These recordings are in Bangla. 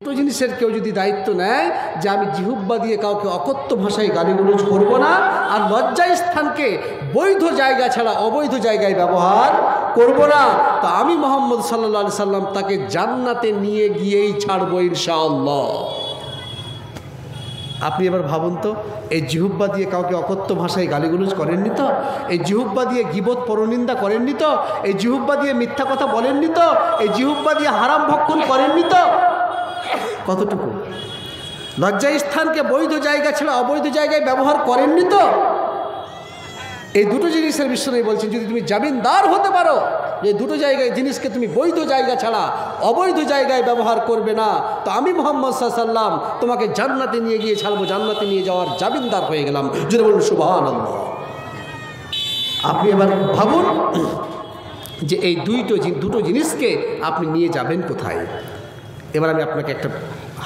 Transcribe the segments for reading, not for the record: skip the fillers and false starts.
দুটো জিনিসের কেউ যদি দায়িত্ব নেয় যে আমি জিহুব্বা দিয়ে কাউকে অকথ্য ভাষায় গালিগুলোজ করব না, আর লজ্জা স্থানকে বৈধ জায়গা ছাড়া অবৈধ জায়গায় ব্যবহার করব না, তো আমি মুহাম্মদ সাল্লাল্লাহু আলাইহি সাল্লাম তাকে জান্নাতে নিয়ে গিয়েই ছাড়বো ইনশাআল্লাহ। আপনি এবার ভাবুন তো, এই জিহুব্বা দিয়ে কাউকে অকথ্য ভাষায় গালিগুলোজ করেননি তো? এই জিহুব্বা দিয়ে গীবত পরনিন্দা করেননি তো? এই জিহুব্বা দিয়ে মিথ্যা কথা বলেননি তো? এই জিহুব্বা দিয়ে হারাম ভক্ষণ করেননি তো? কতটুকু লজ্জা স্থানকে বৈধ জায়গা ছাড়া অবৈধ জায়গায় ব্যবহার করেননি তো? এই দুটো জিনিসের বিশ্বনবী বলছেন, যদি তুমি জামিনদার হতে পারো যে দুটো জায়গায় জিনিসকে তুমি বৈধ জায়গা ছাড়া অবৈধ জায়গায় ব্যবহার করবে না, তো আমি মুহাম্মদ সাল্লাল্লাহু আলাইহি সাল্লাম তোমাকে জান্নাতে নিয়ে গিয়ে ছাড়বো, জান্নাতে নিয়ে যাওয়ার জামিনদার হয়ে গেলাম। যদি বলুন সুবহানাল্লাহ। আপনি এবার ভাবুন যে এই দুটো জিনিসকে আপনি নিয়ে যাবেন কোথায়। এবার আমি আপনাকে একটা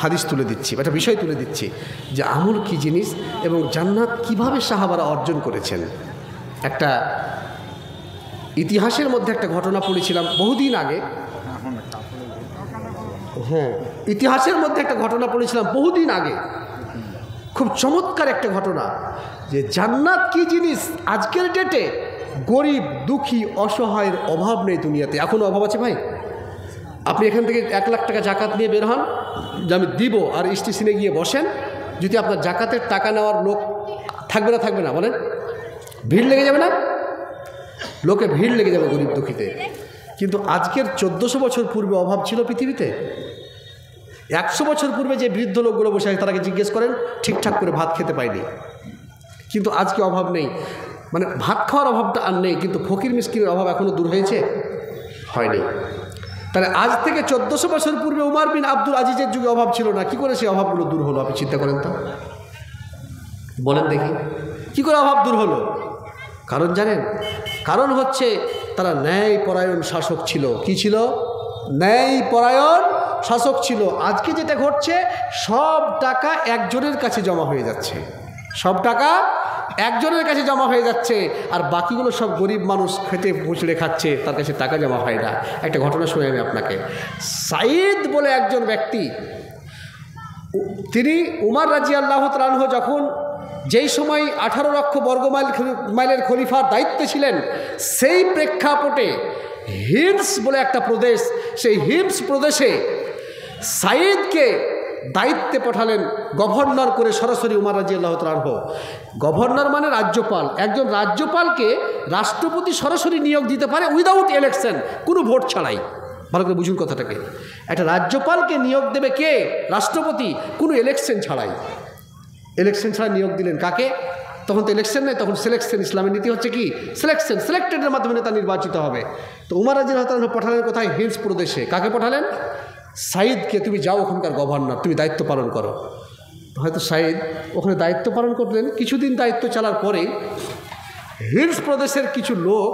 হাদিস তুলে দিচ্ছি, একটা বিষয় তুলে দিচ্ছি যে আমল কি জিনিস এবং জান্নাত কিভাবে সাহাবারা অর্জন করেছেন। একটা ইতিহাসের মধ্যে একটা ঘটনা পড়েছিলাম বহুদিন আগে। হ্যাঁ, ইতিহাসের মধ্যে একটা ঘটনা পড়েছিলাম বহুদিন আগে, খুব চমৎকার একটা ঘটনা যে জান্নাত কি জিনিস। আজকের ডেটে গরিব দুঃখী অসহায়ের অভাব নেই দুনিয়াতে। এখনও অভাব আছে ভাই? আপনি এখান থেকে 1 লাখ টাকা জাকাত নিয়ে বের হন, যে আমি দিব, আর স্টেশনে গিয়ে বসেন, যদি আপনার জাকাতের টাকা নেওয়ার লোক থাকবে না বলেন? ভিড় লেগে যাবে না? লোকে ভিড় লেগে যাবে গরিব দুঃখীতে। কিন্তু আজকের 1400 বছর পূর্বে অভাব ছিল পৃথিবীতে? 100 বছর পূর্বে যে বৃদ্ধ লোকগুলো বসে আছে তারাকে জিজ্ঞেস করেন, ঠিকঠাক করে ভাত খেতে পায়নি। কিন্তু আজকে অভাব নেই, মানে ভাত খাওয়ার অভাবটা আর নেই, কিন্তু ফকির মিসকিনের অভাব এখনও দূর হয়েছে? হয়নি। তাহলে আজ থেকে 1400 বছর পূর্বে উমর বিন আব্দুল আজিজের যুগে অভাব ছিল না, কি করে সেই অভাবগুলো দূর হলো? আপনি চিন্তা করেন তো, বলেন দেখি কি করে অভাব দূর হলো? কারণ জানেন? কারণ হচ্ছে তারা ন্যায়পরায়ণ শাসক ছিল। কি ছিল? ন্যায়পরায়ণ শাসক ছিল। আজকে যেটা ঘটছে, সব টাকা একজনের কাছে জমা হয়ে যাচ্ছে, সব টাকা একজনের কাছে জমা হয়ে যাচ্ছে, আর বাকিগুলো সব গরিব মানুষ খেতে মুচড়ে খাচ্ছে, তার কাছে টাকা জমা হয় না। একটা ঘটনা শুনে আমি আপনাকে। সাইদ বলে একজন ব্যক্তি, তিনি উমর রাদিয়াল্লাহু তাআলা আনহু যখন যেই সময় 18 লক্ষ বর্গমাইলের খলিফার দায়িত্বে ছিলেন, সেই প্রেক্ষাপটে হিমস বলে একটা প্রদেশ, সেই হিমস প্রদেশে সাইদকে দায়িত্বে পাঠালেন গভর্নর করে সরাসরি উমর রাদিয়াল্লাহু তাআলা আনহু। গভর্নর মানে রাজ্যপাল। একজন রাজ্যপালকে রাষ্ট্রপতি সরাসরি নিয়োগ দিতে পারে উইদাউট ইলেকশন, কোনো ভোট ছাড়াই। ভালো করে বুঝুন কথাটাকে। একটা রাজ্যপালকে নিয়োগ দেবে কে? রাষ্ট্রপতি, কোনো ইলেকশন ছাড়াই। ইলেকশন ছাড়া নিয়োগ দিলেন কাকে? তখন তো ইলেকশন নেই, তখন সিলেকশন। ইসলামের নীতি হচ্ছে কি? সিলেকশন। সিলেক্টেডের মাধ্যমে নেতা নির্বাচিত হবে। তো উমর রাদিয়াল্লাহু তাআলা পাঠালেন কোথায়? হিমস প্রদেশে। কাকে পাঠালেন? সাইদকে, তুমি যাও ওখানকার গভর্নর, তুমি দায়িত্ব পালন করো। হয়তো সাইদ ওখানে দায়িত্ব পালন করলেন। কিছুদিন দায়িত্ব চালার পরে হিমস প্রদেশের কিছু লোক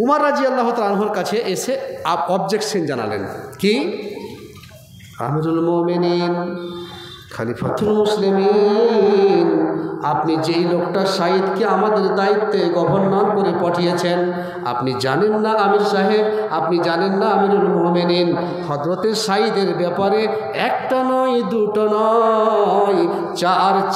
উমর রাদিয়াল্লাহু তাআলা আনহুর কাছে এসে অবজেকশন জানালেন। কি? আমিরুল মুমিনিন, খলিফাতুল মুসলিমিন, আপনি যেই লোকটা সাইদকে আমাদের দায়িত্বে গভর্নর করে পাঠিয়েছেন, আপনি জানেন না আমির সাহেব, আপনি জানেন না আমিরুল মুমিনিন, হযরতে সাইদের ব্যাপারে একটা নয়, দুটো নয়,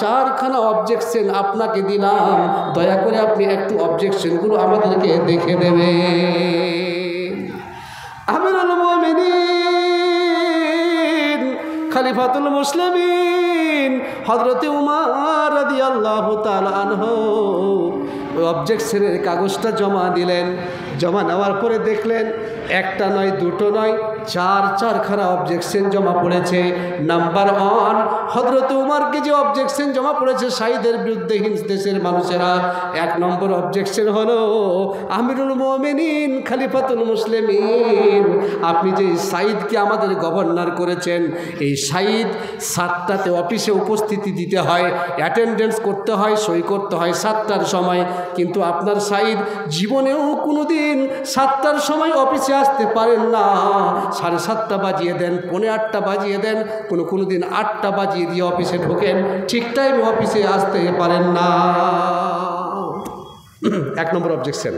চারখানা অবজেকশন আপনাকে দিলাম। দয়া করে আপনি একটু অবজেকশনগুলো আমাদেরকে দেখে দেবেন। আমিরুল মুমিনিন, খলিফাতুল মুসলিমিন হযরতে উমর রাদিয়াল্লাহু তাআলা আনহু ওই অবজেকশনের কাগজটা জমা দিলেন। জমা নেওয়ার পরে দেখলেন একটা নয়, দুটো নয়, চারখানা অবজেকশন জমা পড়েছে। নাম্বার 1, হযরত উমরকে যে অবজেকশন জমা পড়েছে সাইদের বিরুদ্ধে হিমস দেশের মানুষেরা, 1 নম্বর অবজেকশন হলো, আমিরুল মুমিনিন খলিফাতুল মুসলিমিন, আপনি যে সাইদকে আমাদের গভর্নর করেছেন, এই সাইদ 7টাতে অফিসে উপস্থিতি দিতে হয়, অ্যাটেন্ডেন্স করতে হয়, সই করতে হয় 7টার সময়, কিন্তু আপনার সাইদ জীবনেও কোনোদিন 7টার সময় অফিসে আসতে পারেন না। 7:30 বাজিয়ে দেন, 8:45 বাজিয়ে দেন, কোনো দিন 8টা বাজিয়ে দিয়ে অফিসে ঢোকেন, ঠিক টাইমে অফিসে আসতে পারেন না। 1 নম্বর অবজেকশন।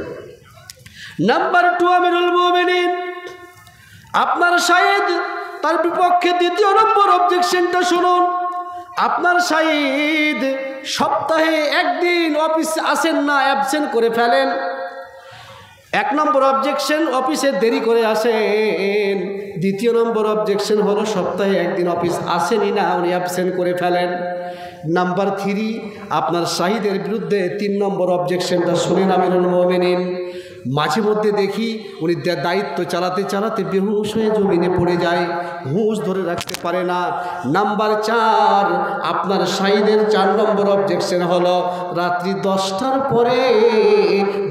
নাম্বার 2, আমিরুল মুমিনিন, আপনার সাইদ তার বিপক্ষে দ্বিতীয় নম্বর অবজেকশনটা শুনুন। আপনার শাহিদ সপ্তাহে একদিন অফিসে আসেন না, অ্যাবসেন্ট করে ফেলেন। এক নম্বর অবজেকশন, অফিসে দেরি করে আসেন। দ্বিতীয় নম্বর অবজেকশন হলো সপ্তাহে একদিন অফিস আসেনই না, উনি অ্যাবসেন্ট করে ফেলেন। নাম্বার 3, আপনার শাহিদের বিরুদ্ধে 3 নম্বর অবজেকশনটা শুনেন আমিরুল মুমিনিন। মাঝে মধ্যে দেখি উনি দায়িত্ব চালাতে চালাতে বেহুশ হয়ে জমিনে পড়ে যায়, হুঁশ ধরে রাখতে পারে না। নাম্বার 4, আপনার শাহিদের 4 নম্বর অবজেকশন হলো রাত্রি 10টার পরে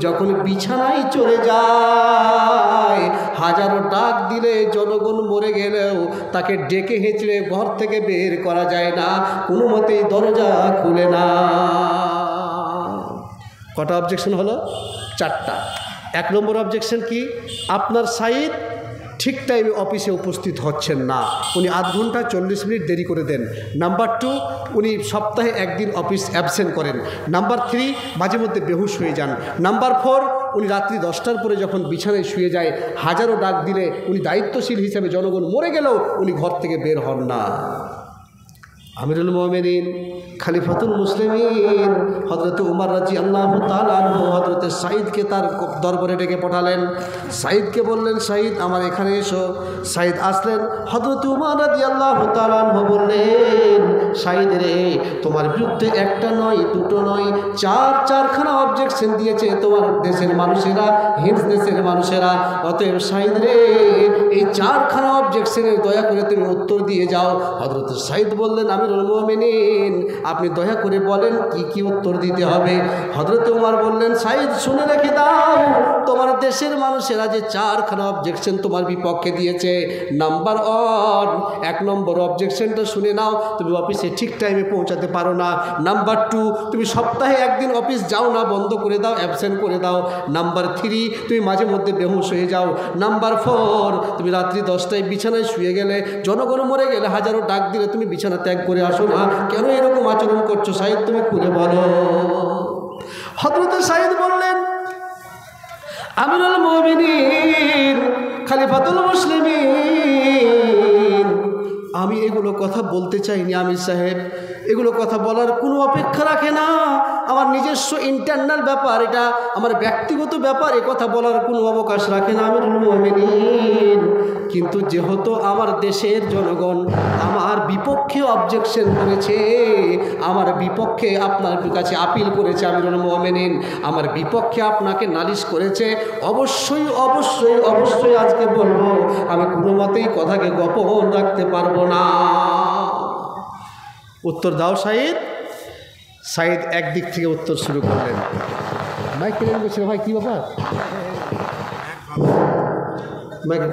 যখন বিছানায় চলে যায়, হাজারো ডাক দিলে জনগণ মরে গেলেও তাকে ডেকে হেঁচড়ে ঘর থেকে বের করা যায় না, কোনো মতেই দরজা খুলে না। কটা অবজেকশন হলো? 4টা। 1 নম্বর অবজেকশন কি? আপনার শাহিদ ঠিক টাইমে অফিসে উপস্থিত হচ্ছেন না, উনি আধ ঘন্টা 40 মিনিট দেরি করে দেন। নাম্বার 2, উনি সপ্তাহে একদিন অফিস অ্যাবসেন্ট করেন। নাম্বার 3, মাঝে মধ্যে বেহুশ হয়ে যান। নাম্বার 4, উনি রাত্রি 10টার পরে যখন বিছানায় শুয়ে যায়, হাজারো ডাক দিলে উনি দায়িত্বশীল হিসেবে জনগণ মরে গেলেও উনি ঘর থেকে বের হন না। আমিরুল মুমিনিন খলিফাতুল মুসলিমিন হযরত উমর রাদিয়াল্লাহু তাআলা আনহু হযরত সাঈদকে তার দরবারে ডেকে পাঠালেন। সাঈদকে বললেন, সাঈদ আমার এখানে এসো। সাঈদ আসলেন। হযরত উমর রাদিয়াল্লাহু তাআলা আনহু বললেন, সাঈদ রে, তোমার বিরুদ্ধে একটা নয়, দুটো নয়, 4খানা অবজেকশন দিয়েছে তোমার দেশের মানুষেরা, হিন্স দেশের মানুষেরা। অতএব সাঈদ রে, এই 4খানা অবজেকশনের দয়া করে তুমি উত্তর দিয়ে যাও। হযরত সাঈদ বললেন, আমিরুল মুমিনিন আপনি দয়া করে বলেন কি কি উত্তর দিতে হবে। হযরত উমর বললেন, সাঈদ শুনে রেখে দাও, তোমার দেশের মানুষেরা যে 4খানা অবজেকশন তোমার বিপক্ষে দিয়েছে। নাম্বার 1 নম্বর অবজেকশনটা শুনে নাও, তুমি অফিসে ঠিক টাইমে পৌঁছাতে পারো না। নাম্বার 2, তুমি সপ্তাহে একদিন অফিস যাও না, বন্ধ করে দাও, অ্যাবসেন্ট করে দাও। নাম্বার 3, তুমি মাঝে মধ্যে বেহুশ হয়ে যাও। নাম্বার 4, তুমি রাত্রি 10টায় বিছানায় শুয়ে গেলে, জনগণ মরে গেলে হাজারো ডাক দিলে তুমি বিছানা ত্যাগ করে আসো না। কেন এরকম আচরণ করছো সাঈদ, তুমি খুলে বলো। হযরত সাঈদ বললেন, আমিরুল মুমিনিন খলিফাতুল মুসলিমিন, আমি এগুলো কথা বলতে চাইনি আমির সাহেব, এগুলো কথা বলার কোনো অপেক্ষা রাখে না। আমার নিজস্ব ইন্টারনাল ব্যাপার, এটা আমার ব্যক্তিগত ব্যাপার, এ কথা বলার কোনো অবকাশ রাখে না আমিরুল মুমিনিন। কিন্তু যেহেতু আমার দেশের জনগণ আমার বিপক্ষে অবজেকশন করেছে, আমার বিপক্ষে আপনার কাছে আপিল করেছে আমিরুল মুমিনিন, আমার বিপক্ষে আপনাকে নালিশ করেছে, অবশ্যই অবশ্যই অবশ্যই আজকে বলবো, আমি কোনো মতেই কথাকে গোপন রাখতে পারবো না। উত্তর দাও সাঈদ। সাঈদ একদিক থেকে উত্তর শুরু করলেন। মাইক কেন বলছিল ভাই, কী ব্যাপার?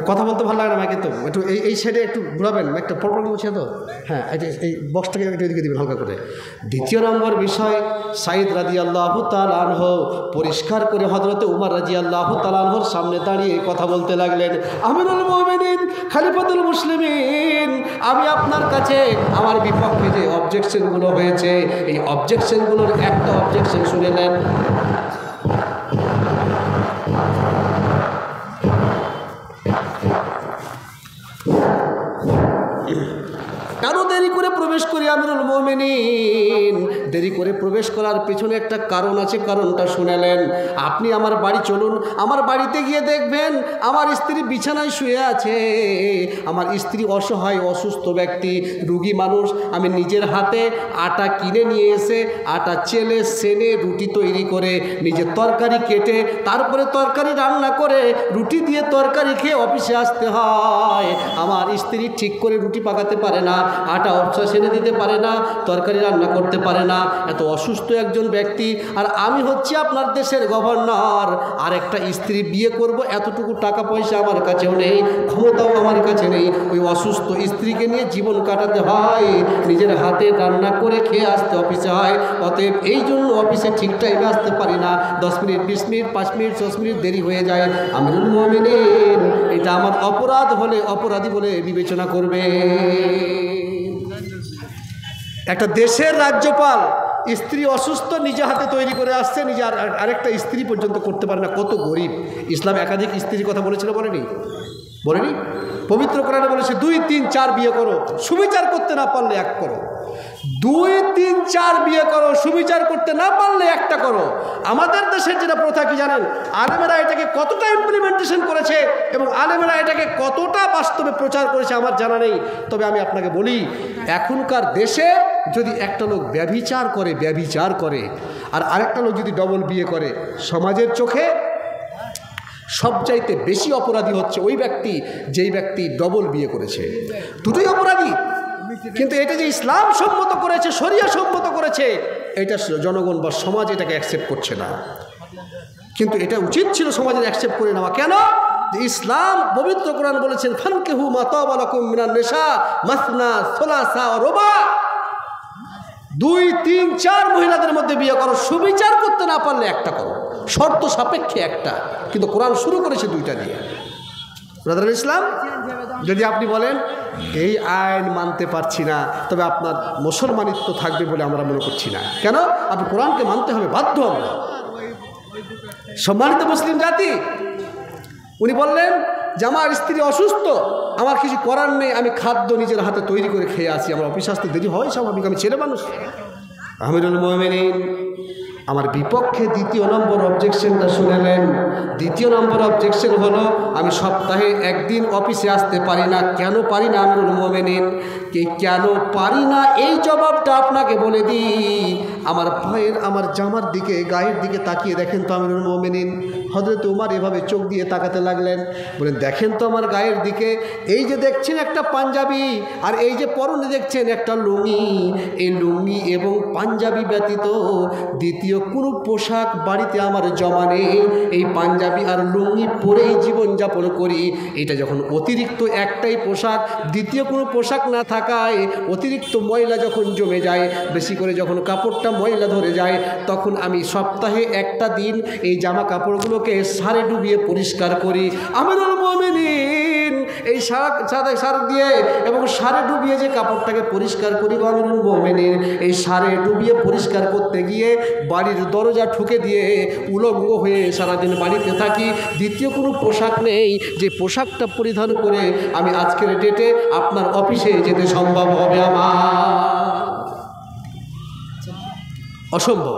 কথা বলতে ভালো লাগে না মাইকে, তো একটু এই সাইডে একটু ঘোরাবেন, একটা প্রবলেম হচ্ছে তো। হ্যাঁ, এই বক্সটাকে একটু এদিকে দেবেন হালকা করে। দ্বিতীয় নম্বর বিষয়, সাঈদ রাদিয়াল্লাহু তাআলা আনহু পরিষ্কার করে হযরত উমর রাদিয়াল্লাহু তাআলা আনহুর সামনে দাঁড়িয়ে কথা বলতে লাগলেন, আমিরুল মুমিনিন খলিফাতুল মুসলিমিন, আমি আপনার কাছে আমার বিপক্ষে যে অবজেকশনগুলো হয়েছে, এই অবজেকশনগুলোর একটা অবজেকশন শুনে নেন। কেন দেরি করে প্রবেশ করি আমিরুল মুমিনিন? দেরি করে প্রবেশ করার পেছনে একটা কারণ আছে, কারণটা শুনেলেন। আপনি আমার বাড়ি চলুন, আমার বাড়িতে গিয়ে দেখবেন আমার স্ত্রী বিছানায় শুয়ে আছে। আমার স্ত্রী অসহায়, অসুস্থ ব্যক্তি, রুগী মানুষ। আমি নিজের হাতে আটা কিনে নিয়ে এসে আটা চেলে সেনে রুটি তৈরি করে, নিজের তরকারি কেটে, তারপরে তরকারি রান্না করে, রুটি দিয়ে তরকারি খেয়ে অফিসে আসতে হয়। আমার স্ত্রী ঠিক করে রুটি পাকাতে পারে না, আটা সেনে দিতে পারে না, তরকারি রান্না করতে পারে না, এত অসুস্থ একজন ব্যক্তি। আর আমি হচ্ছি আপনার দেশের গভর্নর, আর একটা স্ত্রী বিয়ে করব, এতটুকু টাকা পয়সা আমার কাছেও নেই, ক্ষমতাও আমার কাছে নেই। ওই অসুস্থ স্ত্রীকে নিয়ে জীবন কাটাতে হয়, নিজের হাতে রান্না করে খেয়ে আসতে অফিসে হয়। অতএব এই জন্য অফিসে ঠিক টাইমে আসতে পারি না, 10 মিনিট 20 মিনিট 5 মিনিট 10 মিনিট দেরি হয়ে যায়। আমিরুল মুমিনিন, এটা আমার অপরাধ হলে অপরাধী বলে বিবেচনা করবে। একটা দেশের রাজ্যপাল স্ত্রী অসুস্থ, নিজে হাতে তৈরি করে আসছে, নিজে আরেকটা স্ত্রী পর্যন্ত করতে পারে না, কত গরিব। ইসলাম একাধিক স্ত্রীর কথা বলেছিল, বলেনি? বলেনি? পবিত্র কোরআনে বলেছে 2, 3, 4 বিয়ে করো, সুবিচার করতে না পারলে 1 করো। 2, 3, 4 বিয়ে করো, সুবিচার করতে না পারলে 1টা করো। আমাদের দেশের যেটা প্রথা কি জানেন? আলেমেরা এটাকে কতটা ইমপ্লিমেন্টেশন করেছে এবং আলেমেরা এটাকে কতটা বাস্তবে প্রচার করেছে আমার জানা নেই। তবে আমি আপনাকে বলি, এখনকার দেশে যদি একটা লোক ব্যভিচার করে আর আরেকটা লোক যদি ডবল বিয়ে করে, সমাজের চোখে সবচাইতে বেশি অপরাধী হচ্ছে ওই ব্যক্তি যেই ব্যক্তি ডবল বিয়ে করেছে। দুটোই অপরাধী, কিন্তু এটা যে ইসলাম সম্মত করেছে, শরিয়া সম্মত করেছে, এটা জনগণ বা সমাজ এটাকে অ্যাকসেপ্ট করছে না। কিন্তু এটা উচিত ছিল সমাজের অ্যাকসেপ্ট করে নেওয়া। কেন? যে ইসলাম পবিত্র কোরআন বলেছেন ফানকিহু মা তাবা লাকুম মিনান নিসা মাসনা সুলাসা ওয়া রুবা। 2, 3, 4 মহিলাদের মধ্যে বিয়ে করো, সুবিচার করতে না পারলে 1টা করো, শর্ত সাপেক্ষে 1টা। কিন্তু কোরআন শুরু করেছে 2টা দিয়ে। ব্রাদার ইসলাম, যদি আপনি বলেন এই আইন মানতে পারছি না, তবে আপনার মুসলমানিত্ব থাকবে বলে আমরা মনে করছি না। কেন? আপনি কোরআনকে মানতে হবে, বাধ্য আমরা। সম্মানিত মুসলিম জাতি, উনি বললেন যে আমার স্ত্রী অসুস্থ, আমার কিছু করার নেই, আমি খাদ্য নিজের হাতে তৈরি করে খেয়ে আসি, আমার অফিস আসতে দেরি হয়, স্বাভাবিক, আমি ছেলে মানুষ। আমিরুল মুমিনিন আমার বিপক্ষে 2 নম্বর অবজেকশনটা শুনেলেন। 2 নম্বর অবজেকশন হলো আমি সপ্তাহে 1 দিন অফিসে আসতে পারি না। কেন পারি না আমিরুল মুমিনিন? কেন পারি না এই জবাবটা আপনাকে বলে দিই। আমার ভাইয়ের আমার জামার দিকে, গায়ের দিকে তাকিয়ে দেখেন তো আমিরুল মুমিনিন। হযরত উমর এভাবে চোখ দিয়ে তাকাতে লাগলেন, বলেন দেখেন তো আমার গায়ের দিকে, এই যে দেখছেন একটা পাঞ্জাবি, আর এই যে পরনে দেখছেন একটা লুঙ্গি, এই লুঙ্গি এবং পাঞ্জাবি ব্যতীত দ্বিতীয় কোনো পোশাক বাড়িতে আমার জমা নেই। এই পাঞ্জাবি আর লুঙ্গি পরেই জীবনযাপন করি। এটা যখন অতিরিক্ত একটাই পোশাক, দ্বিতীয় কোনো পোশাক না থাকায় অতিরিক্ত ময়লা যখন জমে যায়, বেশি করে যখন কাপড়টা ময়লা ধরে যায়, তখন আমি সপ্তাহে 1টা দিন এই জামা কাপড়গুলোকে সারে ডুবিয়ে পরিষ্কার করি। আমিরুল মুমিনিন এই সার দিয়ে এবং সারে ডুবিয়ে যে কাপড়টাকে পরিষ্কার করি আমিরুল মুমিনিন, এই সারে ডুবিয়ে পরিষ্কার করতে গিয়ে বাড়ির দরজা ঠুকে দিয়ে উলঙ্গ হয়ে সারাদিন বাড়িতে থাকি। দ্বিতীয় কোনো পোশাক নেই যে পোশাকটা পরিধান করে আমি আজকের ডেটে আপনার অফিসে যেতে সম্ভব হবে আমার। অসম্ভব।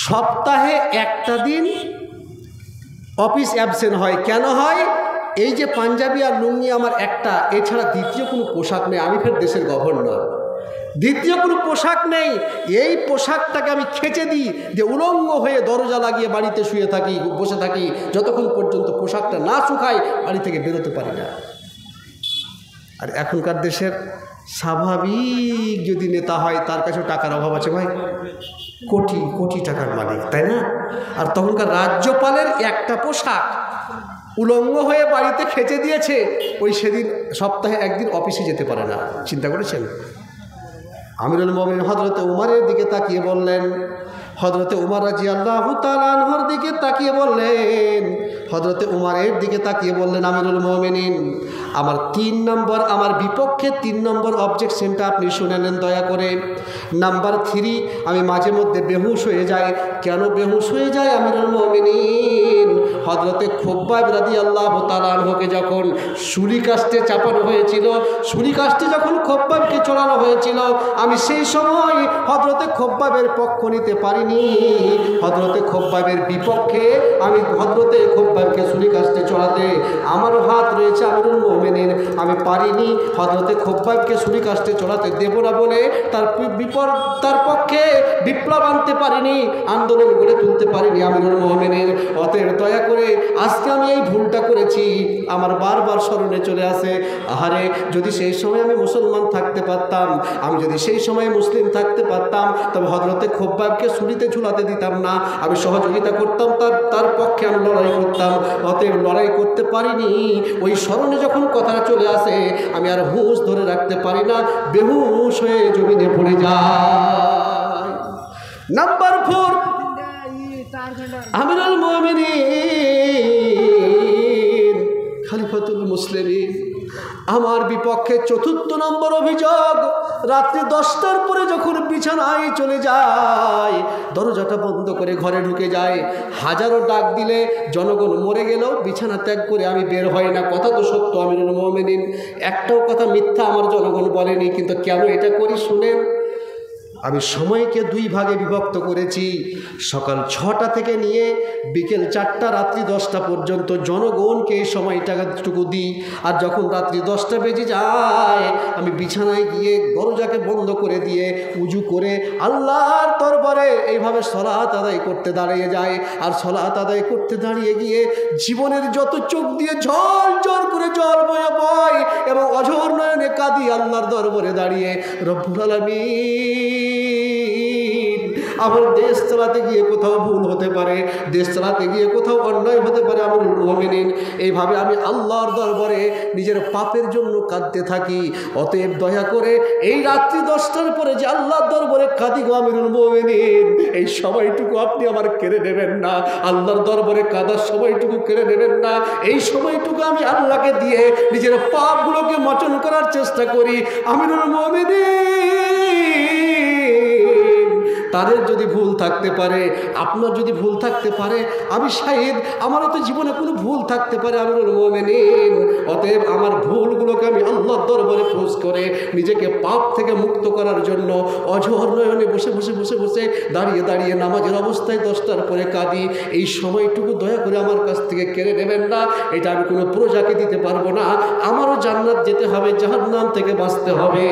সপ্তাহে 1টা দিন অফিস অ্যাবসেন্ট হয়। কেন হয়? এই যে পাঞ্জাবি আর লুঙ্গি আমার একটা, এছাড়া দ্বিতীয় কোনো পোশাক নেই। আমি ফের দেশের গভর্নর, দ্বিতীয় কোনো পোশাক নেই। এই পোশাকটাকে আমি খেচে দিই যে উলঙ্গ হয়ে দরজা লাগিয়ে বাড়িতে শুয়ে থাকি, বসে থাকি, যতক্ষণ পর্যন্ত পোশাকটা না শুকায় বাড়ি থেকে বেরোতে পারি না। আর এখনকার দেশের স্বাভাবিক যদি নেতা হয়, তার কাছেও টাকার অভাব আছে ভাই, কোটি কোটি টাকার মালিক, তাই না? আর তখনকার রাজ্যপালের একটা পোশাক উলঙ্গ হয়ে বাড়িতে খেচে দিয়েছে, ওই সেদিন সপ্তাহে 1 দিন অফিসে যেতে পারে না। চিন্তা করেছেন? আমিরুল মুমিনিন হযরতে উমরের দিকে তাকিয়ে বললেন, হযরতে উমর রাদিয়াল্লাহু তাআলা আনহুর দিকে তাকিয়ে বললেন, হযরতে উমরের দিকে তাকিয়ে বললেন, আমিরুল মুমিনিন আমার 3 নম্বর, আমার বিপক্ষে 3 নম্বর অবজেকশনটা আপনি শুনে নেন দয়া করে। নাম্বার 3, আমি মাঝে মধ্যে বেহুশ হয়ে যাই। কেন বেহুশ হয়ে যায় আমিরুল মুমিনিন? হযরতে খুব্বাব রাদিয়াল্লাহু তাআলা আনহুকে যখন ছুরি কাস্টে চাপানো হয়েছিল, ছুরি কাস্টে যখন খুব্বাবকে চড়ানো হয়েছিল, আমি সেই সময় হযরতে খুব্বাবের পক্ষ নিতে পারিনি। হযরতে খুব্বাবের বিপক্ষে আমি হযরতে খুব্বাবকে ছুরি কাস্টে চড়াতে আমারও হাত রয়েছে আমিরুল মুমিনিন, আমি পারিনি। হযরতে খুব্বাবকে ছুরি কাস্টে চড়াতে দেব না বলে তার পক্ষে বিপ্লব আনতে পারিনি, আন্দোলন গড়ে তুলতে পারিনি আমিরুল মুমিনিন। অতএব দয়া করে আজকে আমি এই ভুলটা করেছি, আমার বারবার স্মরণে চলে আসে, আহারে যদি সেই সময় আমি মুসলমান থাকতে পারতাম, আমি যদি সেই সময় মুসলিম থাকতে পারতাম, তবে হযরতে খুব্বাবকে ছুরিতে ঝুলাতে দিতাম না, আমি সহযোগিতা করতাম, তার পক্ষে আমি লড়াই করতাম। অতএব লড়াই করতে পারিনি। ওই স্মরণে যখন কথাটা চলে আসে, আমি আর হুঁশ ধরে রাখতে পারি না, বেহুশ হয়ে জমিনে পড়ে যায়। নাম্বার 4, আমিরুল মুমিনিন খলিফাতুল মুসলিমিন আমার বিপক্ষে চতুর্থ নম্বর অভিযোগ, রাত্রি 10টার পরে যখন বিছানায় চলে যায়, দরজাটা বন্ধ করে ঘরে ঢুকে যায়, হাজারো ডাক দিলে জনগণ মরে গেলেও বিছানা ত্যাগ করে আমি বের হয় না। কথা তো সত্য আমিরুল মুমিনিন, একটাও কথা মিথ্যা আমার জনগণ বলেনি। কিন্তু কেন এটা করি শুনেন, আমি সময়কে 2 ভাগে বিভক্ত করেছি। সকাল 6টা থেকে নিয়ে বিকেল 4টা রাত্রি 10টা পর্যন্ত জনগণকে এই সময়টাটুকু দিই। আর যখন রাত্রি 10টা বেজে যায়, আমি বিছানায় গিয়ে দরজাকে বন্ধ করে দিয়ে উজু করে আল্লাহর দরবারে এইভাবে সলাত আদায় করতে দাঁড়িয়ে যায়। আর সলাত আদায় করতে দাঁড়িয়ে গিয়ে জীবনের যত চোখ দিয়ে ঝল ঝল করে জল বয়ে বয় এবং অঝোর নয়নে কাঁদি আল্লাহর দরবারে দাঁড়িয়ে, রব্বুল আলামিন, আমার দেশ চালাতে গিয়ে কোথাও ভুল হতে পারে, দেশ চালাতে গিয়ে কোথাও অন্যায় হতে পারে আমিরুল মুমিনিন। এইভাবে আমি আল্লাহর দরবারে নিজের পাপের জন্য কাঁদতে থাকি। অতএব দয়া করে এই রাত্রি 10টার পরে যে আল্লাহর দরবারে কাঁদি গো আমিরুল মুমিনিন, এই সময়টুকু আপনি আমার কেড়ে নেবেন না। আল্লাহর দরবারে কাঁদার সময়টুকু কেড়ে নেবেন না। এই সময়টুকু আমি আল্লাহকে দিয়ে নিজের পাপগুলোকে মোচন করার চেষ্টা করি। আমিরুল মুমিনিন, তাদের যদি ভুল থাকতে পারে, আপনার যদি ভুল থাকতে পারে, আমি শাহিদ, আমারও তো জীবনে কোনো ভুল থাকতে পারে আমিরুল মুমিনিন। অতএব আমার ভুলগুলোকে আমি আল্লাহর দরবারে পোষ করে নিজেকে পাপ থেকে মুক্ত করার জন্য অঝোর নয়নে বসে বসে বসে বসে দাঁড়িয়ে দাঁড়িয়ে নামাজের অবস্থায় 10টার পরে কাঁদি। এই সময়টুকু দয়া করে আমার কাছ থেকে কেড়ে নেবেন না। এটা আমি কোনো প্রজাকে দিতে পারবো না। আমারও জান্নাত যেতে হবে, জাহান্নাম থেকে বাঁচতে হবে।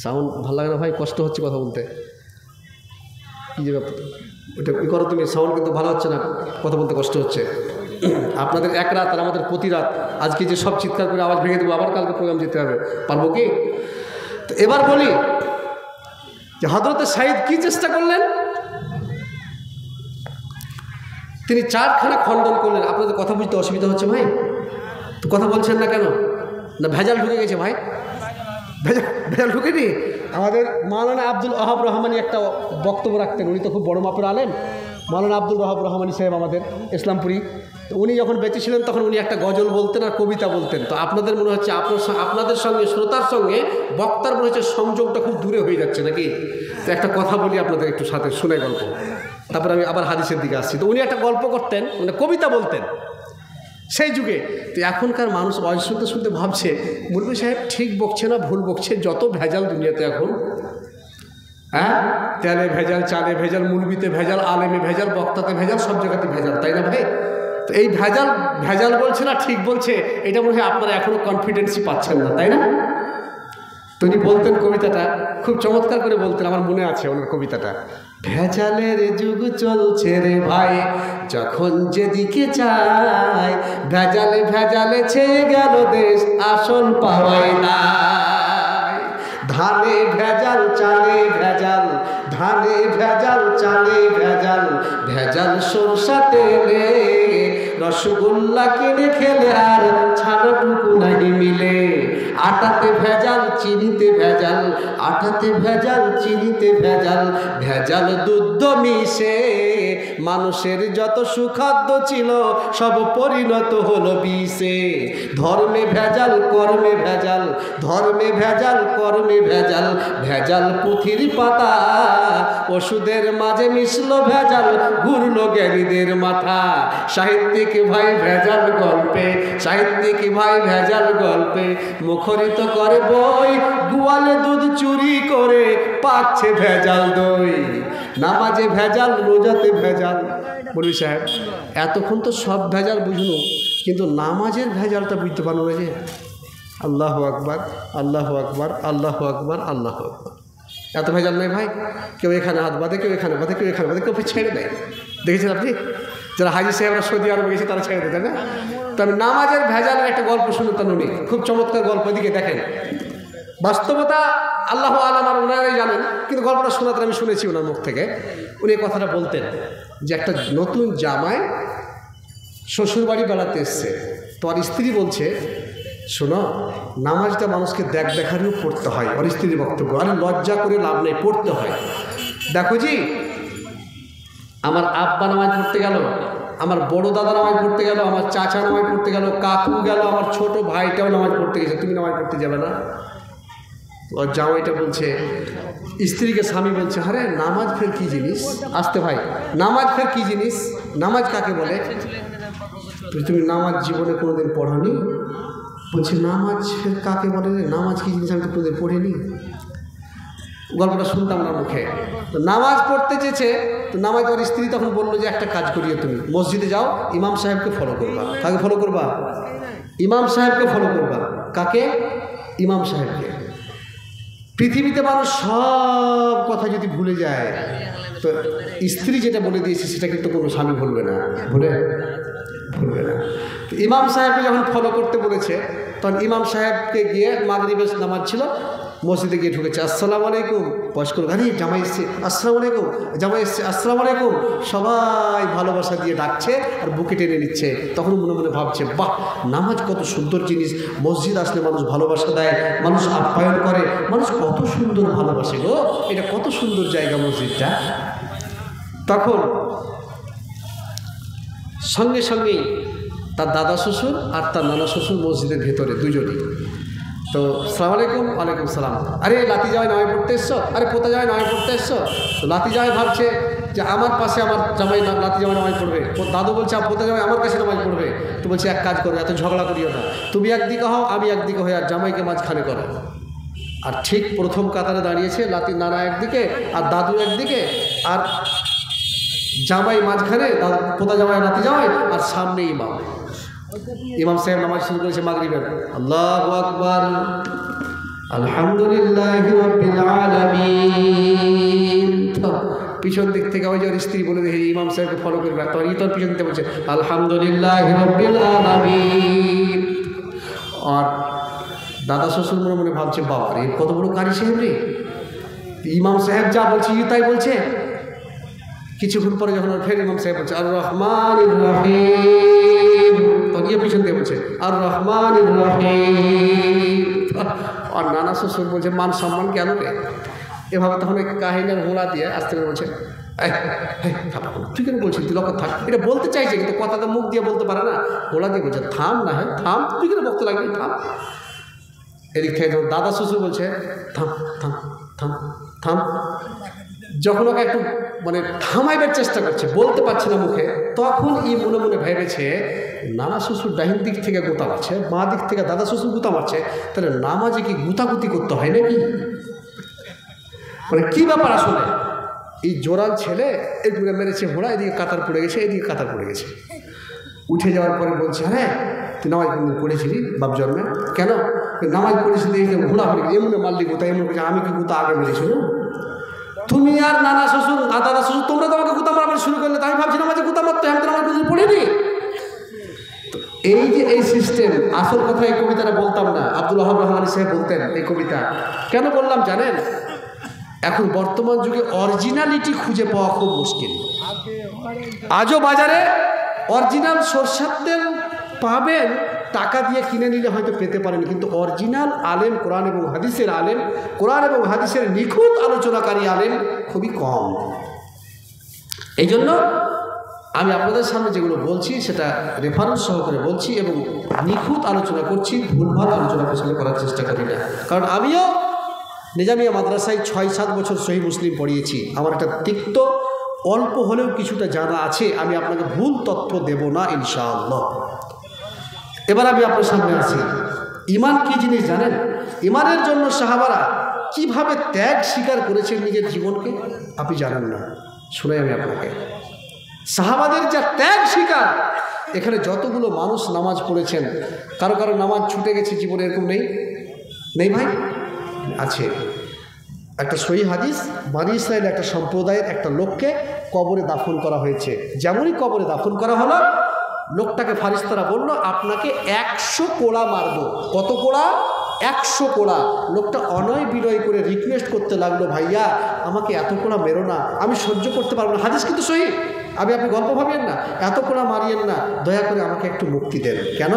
সাউন্ড ভালো লাগে না ভাই, কষ্ট হচ্ছে কথা বলতে। কী যে ওটা কী করো তুমি, সাউন্ড কিন্তু ভালো হচ্ছে না, কথা বলতে কষ্ট হচ্ছে। আপনাদের এক রাত আর আমাদের প্রতি রাত। আজকে যে সব চিৎকার করে আওয়াজ ভেঙে দেবো, আবার কালকে প্রোগ্রাম যেতে হবে, পারবো কি? তো এবার বলি যে হযরতে সাঈদ কী চেষ্টা করলেন, তিনি 4খানা খণ্ডন করলেন। আপনাদের কথা বুঝতে অসুবিধা হচ্ছে ভাই? তো কথা বলছেন না কেন? না ভেজাল ঢুকে গেছে ভাই? ভেজাল ঢুকেনি? আমাদের মাওলানা আব্দুল ওহাব রহমানি একটা বক্তব্য রাখতেন, উনি তো খুব বড় মাপের আলেম। মাওলানা আব্দুল ওহাব রহমানি সাহেব আমাদের ইসলামপুরি, তো উনি যখন বেঁচে ছিলেন তখন উনি একটা গজল বলতেন আর কবিতা বলতেন। তো আপনাদের মনে হচ্ছে আপনাদের সঙ্গে, শ্রোতার সঙ্গে বক্তার মনে হচ্ছে সংযোগটা খুব দূরে হয়ে যাচ্ছে নাকি? তো একটা কথা বলি আপনাদের একটু সাথে, শুনে গল্প, তারপরে আমি আবার হাদিসের দিকে আসছি। তো উনি একটা গল্প করতেন, মানে কবিতা বলতেন সেই যুগে। তো এখনকার মানুষ ওয়াজ শুনতে শুনতে ভাবছে মুরব্বি সাহেব ঠিক বকছে না ভুল বকছে, যত ভেজাল দুনিয়াতে এখন, হ্যাঁ, তেলে ভেজাল, চালে ভেজাল, মুলবিতে ভেজাল, আলেমে ভেজাল, বক্তাতে ভেজাল, সব জায়গাতে ভেজাল, তাই না ভাই? তো এই ভেজাল ভেজাল বলছে না ঠিক বলছে, এটা মনে হয় আপনারা এখনও কনফিডেন্সই পাচ্ছেন না, তাই না? তিনি বলতেন কবিতাটা, খুব চমৎকার করে বলতেন, আমার মনে আছে ওনার কবিতাটা। ভেজালের যুগ চলছে রে ভাই, যখন যেদিকে চাই, ভেজালে ভেজালে ছেয়ে গেল দেশ, আসল পাওয়াই নাই। ধানে ভেজাল, চালে ভেজাল, ধানে ভেজাল, চালে ভেজাল, ভেজাল সরষা তেলে, রসগোল্লা কিনে খেলে আর ছানাটুকু নাহি মিলে। আটাতে ভেজাল, চিনিতে ভেজাল, আটাতে ভেজাল, চিনিতে ভেজাল, ভেজাল দুধ মিশে মানুষের যত সুখাদ্য ছিল সব পরিণত হলো বিষে। ধর্মে ভেজাল, কর্মে ভেজাল, ধর্মে ভেজাল, কর্মে ভেজাল, ভেজাল পুঁথির পাতা, ওষুধের মাঝে মিশলো ভেজাল, ঘুরলো জ্ঞানীদের মাথা। সাহিত্যিক ভাই ভেজাল গল্পে, সাহিত্যিক ভাই ভেজাল গল্পে মুখরিত করে বই, গোয়ালে দুধ চুরি করে পাচ্ছে ভেজাল দই। নামাজে ভেজাল, রোজাতে ভেজাল। বলবি সাহেব এতক্ষণ তো সব ভেজাল বুঝলো, কিন্তু নামাজের ভেজালটা বুঝতে পারলো না যে। আল্লাহু আকবার, আল্লাহু আকবার, আল্লাহু আকবার, আল্লাহু আকবার। এত ভেজাল নয় ভাই, কেউ এখানে হাত বাঁধে, কেউ এখানে বাঁধে, কেউ এখানে বাঁধে, কেউ ছেড়ে দেয়। দেখেছেন আপনি? যারা হাজি সাহেবরা সৌদি আরবে গেছে তারা ছেড়ে দেয়, তাই না? তবে নামাজের ভেজালের একটা গল্প শুনতেন উনি, খুব চমৎকার গল্প। দিকে দেখেন, বাস্তবতা আল্লাহ আলাম আর ওনারাই জানেন, কিন্তু গল্পটা শোনাতে আমি শুনেছি ওনার মুখ থেকে। উনি এই কথাটা বলতেন যে একটা নতুন জামাই শ্বশুরবাড়ি বেড়াতে এসছে, তো আর স্ত্রী বলছে, শোনো নামাজটা মানুষকে দেখারেও পড়তে হয়। আর স্ত্রীর বক্তব্য, আরে লজ্জা করে লাভ নেই, পড়তে হয়। দেখো জি, আমার আব্বা নামাজ পড়তে গেল, আমার বড় দাদা নামাজ পড়তে গেল, আমার চাচা নামাজ পড়তে গেল, কাকু গেল, আমার ছোট ভাইটাও নামাজ পড়তে গেছে, তুমি নামাজ পড়তে যাবে না? ওর জামাইটা বলছে, স্ত্রীকে স্বামী বলছে, আরে নামাজ ফের কী জিনিস? আসতে ভাই, নামাজ ফের কী জিনিস? নামাজ কাকে বলে? তুমি নামাজ জীবনে কোনোদিন পড়োনি? বলছে নামাজ ফের কাকে বলে? নামাজ কী জিনিস আমি তো কোনোদিন পড়িনি। গল্পটা শুনতাম না মুখে। তো নামাজ পড়তে চেয়েছে, তো নামাজ ওর স্ত্রী তখন বললো যে একটা কাজ করিও, তুমি মসজিদে যাও, ইমাম সাহেবকে ফলো করবা। কাকে ফলো করবা? ইমাম সাহেবকে ফলো করবা। কাকে? ইমাম সাহেবকে। পৃথিবীতে মানুষ সব কথা যদি ভুলে যায়, তো স্ত্রী যেটা বলে দিয়েছে সেটা কিন্তু কোনো স্বামী ভুলবে না, ভুলবে না। তো ইমাম সাহেবকে যখন ফলো করতে বলেছে, তখন ইমাম সাহেবকে গিয়ে মাগরিবের নামাজ ছিল, মসজিদে গিয়ে ঢুকেছে, আসসালামু আলাইকুম, বয়স্ক গাড়ি জামাই এসছে, আসসালামু আলাইকুম, জামাই এসছে, আসসালামু আলাইকুম, সবাই ভালোবাসা দিয়ে ডাকছে আর বুকে টেনে নিচ্ছে। তখন মনে মনে ভাবছে, বাহ, নামাজ কত সুন্দর জিনিস, মসজিদ আসলে মানুষ ভালোবাসা দেয়, মানুষ আপ্যায়ন করে, মানুষ কত সুন্দর ভালোবাসে গো, এটা কত সুন্দর জায়গা মসজিদটা। তখন সঙ্গে সঙ্গেই তার দাদা শ্বশুর আর তার নানা শ্বশুর মসজিদের ভেতরে দুজনই। তো সালাম আলাইকুম, ওয়ালাইকুম সালাম, আরে লাতি জামাই নামাজ পড়তে এসছো? আরে পোতা জামাই নামাজ পড়তে এসছো? তো লাতি জামাই ভাবছে যে আমার পাশে আমার জামাই লাতি জামাই নামাজ পড়বে, দাদু বলছে পোতা জামাই আমার কাছে নামাজ পড়বে। তো বলছে এক কাজ করো, এত ঝগড়া করিও না, তুমি একদিকে হও, আমি একদিকে হই, আর জামাইকে মাঝখানে করো। আর ঠিক প্রথম কাতারে দাঁড়িয়েছে লাতির নানা একদিকে আর দাদু একদিকে, আর জামাই মাঝখানে, পোতা জামাই নাতি জামাই, আর সামনে ইমাম। ইমাম সাহেব নামাজ শুরু করেছে মাগরিবের, আল্লাহু আকবার, আলহামদুলিল্লাহি রাব্বিল আলামিন। পিছন দিক থেকে ওই যে স্ত্রী বলে দেখি ইমাম সাহেবকে ফলো করবে, তখন ইতর পিছন দিকে বলছে আলহামদুলিল্লাহি রাব্বিল আলামিন। আর দাদা শ্বশুর মনে মনে ভাবছে, বাবা রে কত বড় কারি সাহেব রে, ইমাম সাহেব যা বলছে তাই বলছে। কিছুক্ষণ পরে যখন ফের ইমাম সাহেব বলছে আর রহমানির রহিম, তখন ইয়ে পিছন দিয়ে বলছে আর রহমানির রহিম। আর নানা শ্বশুর বলছে মান সম্মান কেন রে এভাবে? তখন ওই কাহিনীর হোলা দিয়ে আস্তে করে বলছে, তুই কেন বলছিস, তুই লক্ষ্য থাক, এটা বলতে চাইছে কিন্তু কথাটা মুখ দিয়ে বলতে পারে না, হোলা দিয়ে বলছে থাম না, হ্যাঁ থাম, তুই কেন বলতে লাগবি, থাম। এদিক থেকে যখন দাদা শ্বশুর বলছে থাম থাম থাম থাম, যখন ওকে একটু মানে থামাইবার চেষ্টা করছে, বলতে পারছে না মুখে, তখন মনে মনে ভেবেছে নানা শ্বশুর ডাহিন দিক থেকে গোতা মারছে, বাঁ দিক থেকে দাদা শ্বশুর গুতা মারছে, তাহলে নামাজে কি গুতাগুতি করতে হয় নাকি? মানে কী ব্যাপার আসলে? এই জোরাল ছেলে এদিকে মেরেছে ঘোড়া, এদিকে কাতার পড়ে গেছে, এদিকে কাতার পড়ে গেছে। উঠে যাওয়ার পরে বলছে, হ্যাঁ তুই নামাজ কোনদিন পড়েছিলি বাপ জন্মে? কেন? নামাজ পড়েছিলি, ঘোড়া পড়ে গেছে, এমনি মারলি গোতা, এমন করছে, আমি কি গোতা আগে মেরেছিল? তুমি আর নানা শ্বশুর দাদা শ্বশুর তোমরা তো আমাকে গুতা মারা শুরু করলে, তাই ভাবছি নামাজে গুতা মারতে, আমি তো নামাজ কোনদিন পড়িনি। এই যে এই সিস্টেম, আসল কথা এই কবিতাটা বলতাম না, আব্দুল ওয়াহাব রহমানী সাহেব বলতেন এই কবিতা। কেন বললাম জানেন? এখন বর্তমান যুগে অরিজিনালিটি খুঁজে পাওয়া খুব মুশকিল। আজও বাজারে অরিজিনাল সরষের তেল পাবেন, টাকা দিয়ে কিনে নিলে হয়তো পেতে পারেন, কিন্তু অরিজিনাল আলেম, কোরআন এবং হাদিসের আলেম, কোরআন এবং হাদিসের নিখুঁত আলোচনাকারী আলেম খুবই কম। এই জন্য আমি আপনাদের সামনে যেগুলো বলছি সেটা রেফারেন্স সহকারে বলছি এবং নিখুঁত আলোচনা করছি, ভুলভাল আলোচনা পছন্দ করার চেষ্টা করি না। কারণ আমিও নিজামিয়া মাদ্রাসায় 6-7 বছর সহি মুসলিম পড়িয়েছি, আমার একটা তিক্ত অল্প হলেও কিছুটা জানা আছে, আমি আপনাকে ভুল তথ্য দেব না ইনশাআল্লাহ। এবার আমি আপনার সামনে আছি, ইমান কী জিনিস জানেন? ইমানের জন্য সাহাবারা কিভাবে ত্যাগ স্বীকার করেছেন নিজের জীবনকে, আপনি জানেন না, শুনে আমি আপনাকে। সাহাবাদের যা ত্যাগ স্বীকার, এখানে যতগুলো মানুষ নামাজ পড়েছেন, কারো কারো নামাজ ছুটে গেছে জীবনে, এরকম নেই? নেই ভাই, আছে। একটা সহিহ হাদিস, বনী ইসরাইল একটা সম্প্রদায়ের একটা লোককে কবরে দাফন করা হয়েছে। যেমনই কবরে দাফন করা হলো, লোকটাকে ফারিস্তারা বলল আপনাকে 100 কোড়া মারব। কত কোড়া? 100 কোড়া। লোকটা অনয় বিনয় করে রিকোয়েস্ট করতে লাগলো, ভাইয়া আমাকে এত কোড়া মেরো না, আমি সহ্য করতে পারবো না। হাদিস কিন্তু সহিহ, আপনি গল্প ভাবেন না, এত কোড়া মারিয়েন না, দয়া করে আমাকে একটু মুক্তি দেন। কেন?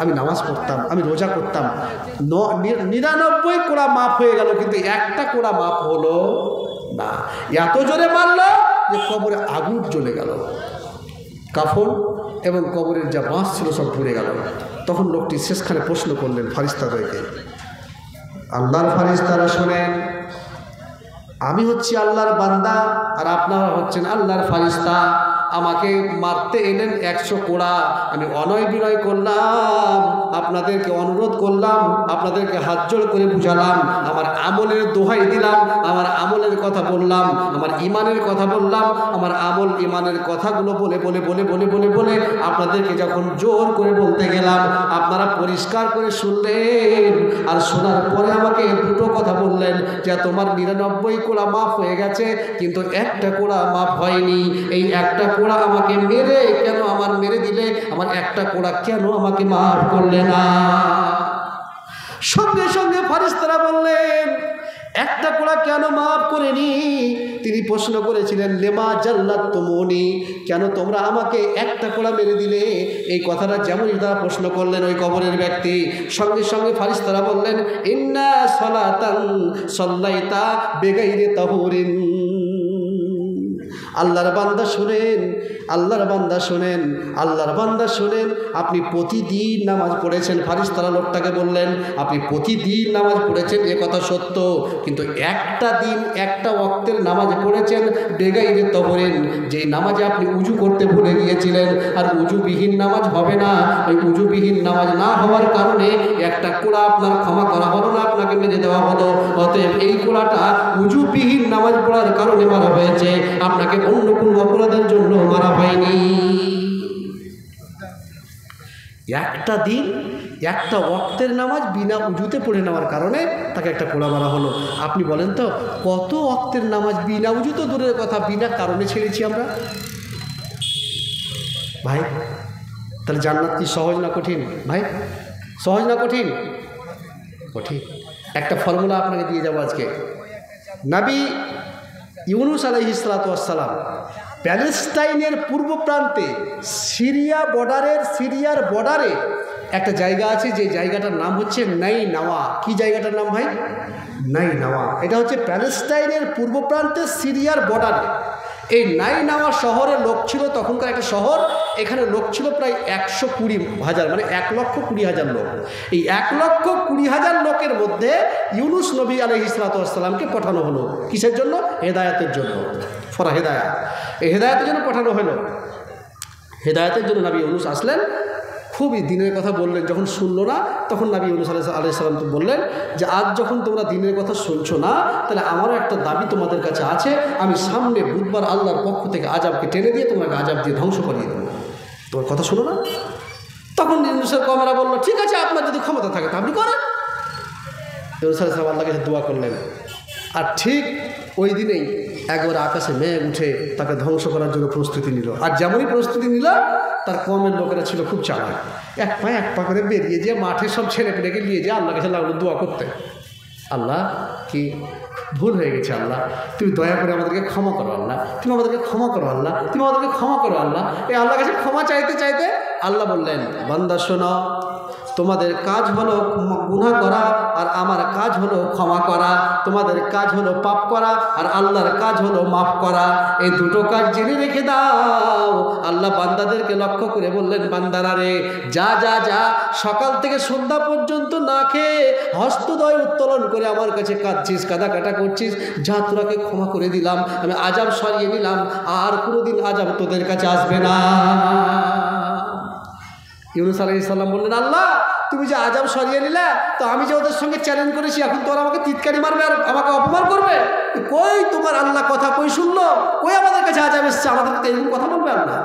আমি নামাজ পড়তাম, আমি রোজা করতাম, 99 কোড়া মাফ হয়ে গেল, কিন্তু একটা কোড়া মাফ হলো না। এত জোরে মারল যে কবরে আগুন জ্বলে গেল। কাফন এবং কবরের যা বাঁশ ছিল সব পুড়ে গেল। তখন লোকটি শেষখানে প্রশ্ন করলেন ফারিস্তাদেরকে, আল্লাহর ফারিস্তারা শোনেন, আমি হচ্ছি আল্লাহর বান্দা আর আপনারা হচ্ছেন আল্লাহর ফারিস্তা। আমাকে মারতে এলেন 100 কোড়া, আমি অনয় বিনয় করলাম, আপনাদেরকে অনুরোধ করলাম, আপনাদেরকে হাত জোড় করে বুঝালাম, আমার আমলের দোহাই দিলাম, আমার আমলের কথা বললাম, আমার ইমানের কথা বললাম, আমার আমল ইমানের কথাগুলো বলে বলে বলে বলে বলে বলে আপনাদেরকে যখন জোর করে বলতে গেলাম, আপনারা পরিষ্কার করে শুনলেন। আর শোনার পরে আমাকে দুটো কথা বললেন যে তোমার 99 কোড়া মাফ হয়ে গেছে, কিন্তু একটা কোড়া মাফ হয়নি। এই একটা কোড়া আমাকে মেরে কেন আমার মেরে দিলে, আমার একটা কোড়া কেন আমাকে মাফ করলে না? সঙ্গে সঙ্গে ফারিস্তারা বললেন, একটা কোড়া কেন মাফ করেনি? তিনি প্রশ্ন করেছিলেন, লেমা জাল্লাতুমুনি, কেন তোমরা আমাকে একটা কোড়া মেরে দিলে? এই কথাটা যেমনই তারা প্রশ্ন করলেন ওই কবরের ব্যক্তি, সঙ্গে সঙ্গে ফারিস্তারা বললেন, ইন্না সালাতান সাল্লাইতা বিগাইরি তাহুরিন। আল্লাহর বান্দা শুনেন, আল্লাহর বান্দা শুনেন, আল্লাহর বান্দা শুনেন, আপনি প্রতিদিন নামাজ পড়েছেন। ফারিস্তারা লোকটাকে বললেন, আপনি প্রতিদিন নামাজ পড়েছেন, এ কথা সত্য, কিন্তু একটা দিন একটা ওয়াক্তের নামাজ পড়েছেন বেগাইরে তহরিন, যেই নামাজে আপনি উজু করতে ভুলে গিয়েছিলেন। আর উজুবিহীন নামাজ হবে না, ওই উজুবিহীন নামাজ না হওয়ার কারণে একটা কোড়া আপনার ক্ষমা করা হলো না, আপনাকে মেরে দেওয়া হলো। অতএব এই কোড়াটা উজুবিহীন নামাজ পড়ার কারণে মারা হয়েছে, আপনাকে অন্য কোনো অপরাধের জন্য মারা হয়নি। একটা দিন একটা ওয়াক্তের নামাজ বিনা উজুতে পড়ে নেওয়ার কারণে তাকে একটা কোড়া মারা হলো। আপনি বলেন তো, কত ওয়াক্তের নামাজ বিনা উজু তো দূরের কথা, বিনা কারণে ছেড়েছি আমরা ভাই? তাহলে জান্নাত কি সহজ না কঠিন ভাই? সহজ না কঠিন? কঠিন। একটা ফর্মুলা আপনাকে দিয়ে যাবো আজকে। নবী ইউনুস আলাইহিস সালাতু ওয়াস সালাম প্যালেস্টাইনের পূর্ব প্রান্তে সিরিয়ার বর্ডারে একটা জায়গা আছে, যে জায়গাটার নাম হচ্ছে নাইনাওয়া। কি জায়গাটার নাম ভাই? নাইনাওয়া। এটা হচ্ছে প্যালেস্টাইনের পূর্ব প্রান্তে সিরিয়ার বর্ডারে। এই নাইনাওয়া শহরে লোক ছিল, তখনকার একটা শহর, এখানে লোক ছিল প্রায় 120,000, মানে 1,20,000 লোক। এই 1,20,000 লোকের মধ্যে ইউনুস নবী আলাইহিস সালাতু ওয়াস সালামকে পাঠানো হলো। কিসের জন্য? হেদায়েতের জন্য। ফরা হেদায়াত, এই হেদায়েতের জন্য পাঠানো হলো। হেদায়েতের জন্য নবী ইউনুস আসলেন, খুবই দিনের কথা বললেন। যখন শুনলো না, তখন নবী ইউনুস আলাইহিস সালাম তো বললেন যে আজ যখন তোমরা দিনের কথা শুনছো না, তাহলে আমারও একটা দাবি তোমাদের কাছে আছে, আমি সামনে বুধবার আল্লাহর পক্ষ থেকে আজাবকে টেনে দিয়ে তোমাকে আজাব দিয়ে ধ্বংস করিয়ে দেবো, তোমার কথা শোনো না? তখন ইউনুসের কমেরা বললো, ঠিক আছে, আপনার যদি ক্ষমতা থাকে তা আপনি করেন। ইউনুস আলাইহিস সালাম আল্লাহর কাছে দোয়া করলেন। আর ঠিক ওই দিনেই একবার আকাশে মেঘ উঠে তাকে ধ্বংস করার জন্য প্রস্তুতি নিল। আর যেমনই প্রস্তুতি নিল, তার কমের লোকেরা ছিল খুব চালাক, এক পা করে বেরিয়ে যে মাঠে সব ছেলে পেলেকে নিয়ে যে আল্লাহ কাছে লাগলো দোয়া করতে, আল্লাহ কি ভুল হয়ে গেছে, আল্লাহ তুমি দয়া করে আমাদেরকে ক্ষমা করো, আল্লাহ তুমি আমাদেরকে ক্ষমা করো, আল্লাহ তুমি আমাদেরকে ক্ষমা করো, আল্লাহ। এই আল্লাহর কাছে ক্ষমা চাইতে চাইতে আল্লাহ বললেন, বান্দা শোনো, তোমাদের কাজ হলো গুনাহ করা, আর আমার কাজ হলো ক্ষমা করা। তোমাদের কাজ হলো পাপ করা, আর আল্লাহর কাজ হলো মাফ করা। এই দুটো কাজ জেনে রেখে দাও। আল্লাহ বান্দাদেরকে লক্ষ্য করে বললেন, বান্দারা রে, যা যা যা, সকাল থেকে সন্ধ্যা পর্যন্ত না খেয়ে হস্তদয় উত্তোলন করে আমার কাছে কাঁদছিস, কাটা করছিস, যা তোরাকে ক্ষমা করে দিলাম, আমি আজাব সরিয়ে নিলাম, আর কোনোদিন আজাব তোদের কাছে আসবে না। ইউনুস আলাইহিস সালাম বললেন, আল্লাহ তুমি যে আজাব সরিয়ে নিলে, তো আমি যে ওদের সঙ্গে চ্যালেঞ্জ করেছি, এখন তোরা আমাকে তিতকারি মারবে আর আমাকে অপমান করবে? কই তোমার আল্লাহ কথা কই শুনলো? কই আমাদের কাছে আজাব এসছে, আমাদেরকে তো এরকম কথা বলবে আল্লাহ?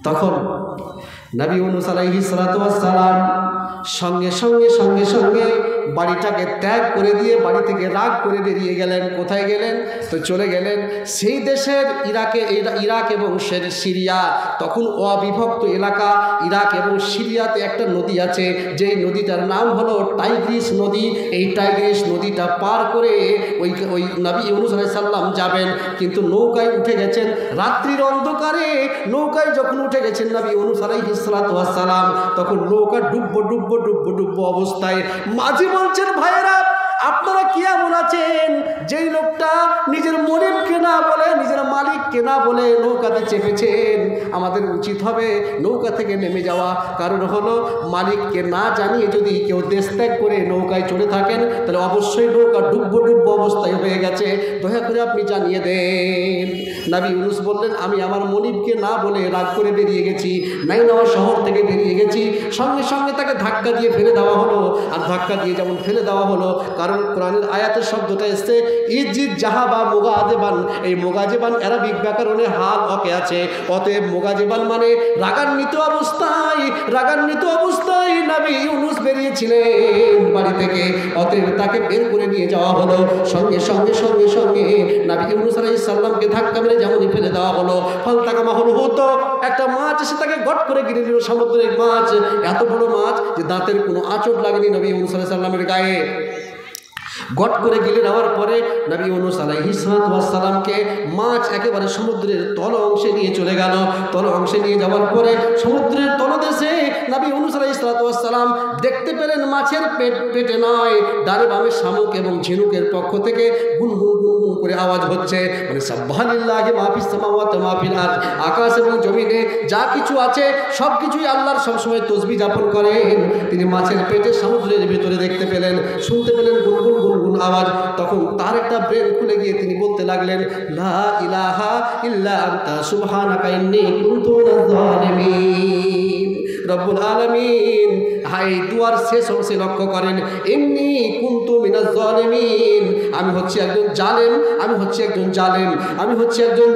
তখন নবী ইউনুস আলাইহিস সালাতু ওয়াস সালাম সঙ্গে সঙ্গে বাড়িটাকে ত্যাগ করে দিয়ে বাড়ি থেকে রাগ করে বেরিয়ে গেলেন। কোথায় গেলেন? তো চলে গেলেন সেই দেশের ইরাক এবং সিরিয়া, তখন অবিভক্ত এলাকা। ইরাক এবং সিরিয়াতে একটা নদী আছে, যেই নদীটার নাম হলো টাইগ্রিস নদী। এই টাইগ্রিস নদীটা পার করে ওই নবী ইউনুস আলাইহিস সালাম যাবেন, কিন্তু নৌকায় উঠে গেছেন। রাত্রির অন্ধকারে নৌকায় যখন উঠে গেছেন নবী ইউনুস আলাইহিস সালাম, তখন নৌকা ডুববো অবস্থায় মাঝি বলছেন, ভাইয়েরা আপনারা কি এমন আছেন যেই লোকটা নিজের মনিবকে না বলে, নিজের মালিককে না বলে নৌকাতে চেপেছেন? আমাদের উচিত হবে নৌকা থেকে নেমে যাওয়া। কারণ হলো মালিককে না জানিয়ে যদি কেউ দেশ ত্যাগ করে নৌকায় চলে থাকেন, তাহলে অবশ্যই নৌকা ডুববো অবস্থায় হয়ে গেছে। দয়া করে আপনি জানিয়ে দেন। নবী ইউনূস বললেন, আমি আমার মনিবকে না বলে রাগ করে বেরিয়ে গেছি, নাইনওয়া শহর থেকে বেরিয়ে গেছি। সঙ্গে সঙ্গে তাকে ধাক্কা দিয়ে ফেলে দেওয়া হলো। আর ধাক্কা দিয়ে যেমন ফেলে দেওয়া হলো, কারণ কোরআনের আয়াতের শব্দটা এসছে ইজিদ জাহাবা মুগাজেবান। এই মুগাজেবান অ্যারাবিক ব্যাকরণে হাল হকে আছে। অতএব মুগাজেবান মানে রাগান্বিত অবস্থায় নবী ইউনূস বেরিয়েছিলেন বাড়ি থেকে। অতএব তাকে বের করে নিয়ে যাওয়া হলো। সঙ্গে সঙ্গে নবী ইউনূস আলাইহিস সালামকে ধাক্কা মেরে যেমনই ফেলে দেওয়া হলো, ফালতাকামা হতো একটা মাছ এসে তাকে গট করে গিলে দিল। সামুদ্রিক মাছ, এত বড় মাছ যে দাঁতের কোনো আঁচড় লাগেনি নবী ইউনূস আলাইহিস সালামের গায়ে। গট করে গিলে নেওয়ার পরে নবী ইউনূস আলাইহিস সালামকে মাছ একেবারে সমুদ্রের তল অংশে নিয়ে চলে গেল। তল অংশে নিয়ে যাওয়ার পরে সমুদ্রের তলদেশে নবী ইউনূস আলাইহিস সালাম দেখতে পেলেন মাছের পেটে নয়, ডানে বামে শামুক এবং ঝিনুকের পক্ষ থেকে গুনগুন গুনগুন করে আওয়াজ হচ্ছে। মানে সাবহানাল্লাহি মা ফিস সামাওয়াতি ওয়া মা ফিল আরদ, আকাশ এবং জমিনে যা কিছু আছে সব কিছুই আল্লাহর সবসময় তসবিহ যাপন করেন। তিনি মাছের পেটে সমুদ্রের ভিতরে দেখতে পেলেন, শুনতে পেলেন গুনগুন গুনগুন আওয়াজ। তখন তার একটা ব্রেন খুলে গিয়ে তিনি বলতে লাগলেন, লা ইলাহা ইল্লা আনতা সুবহানাকা ইন্নী কুনতু মিনাজ জালিমিন। রব্বুল আলামিন হাই দুয়ার শেষ অংশে লক্ষ্য করেন, ইন্নী কুনতু মিনাজ জালিমিন, আমি হচ্ছে একজন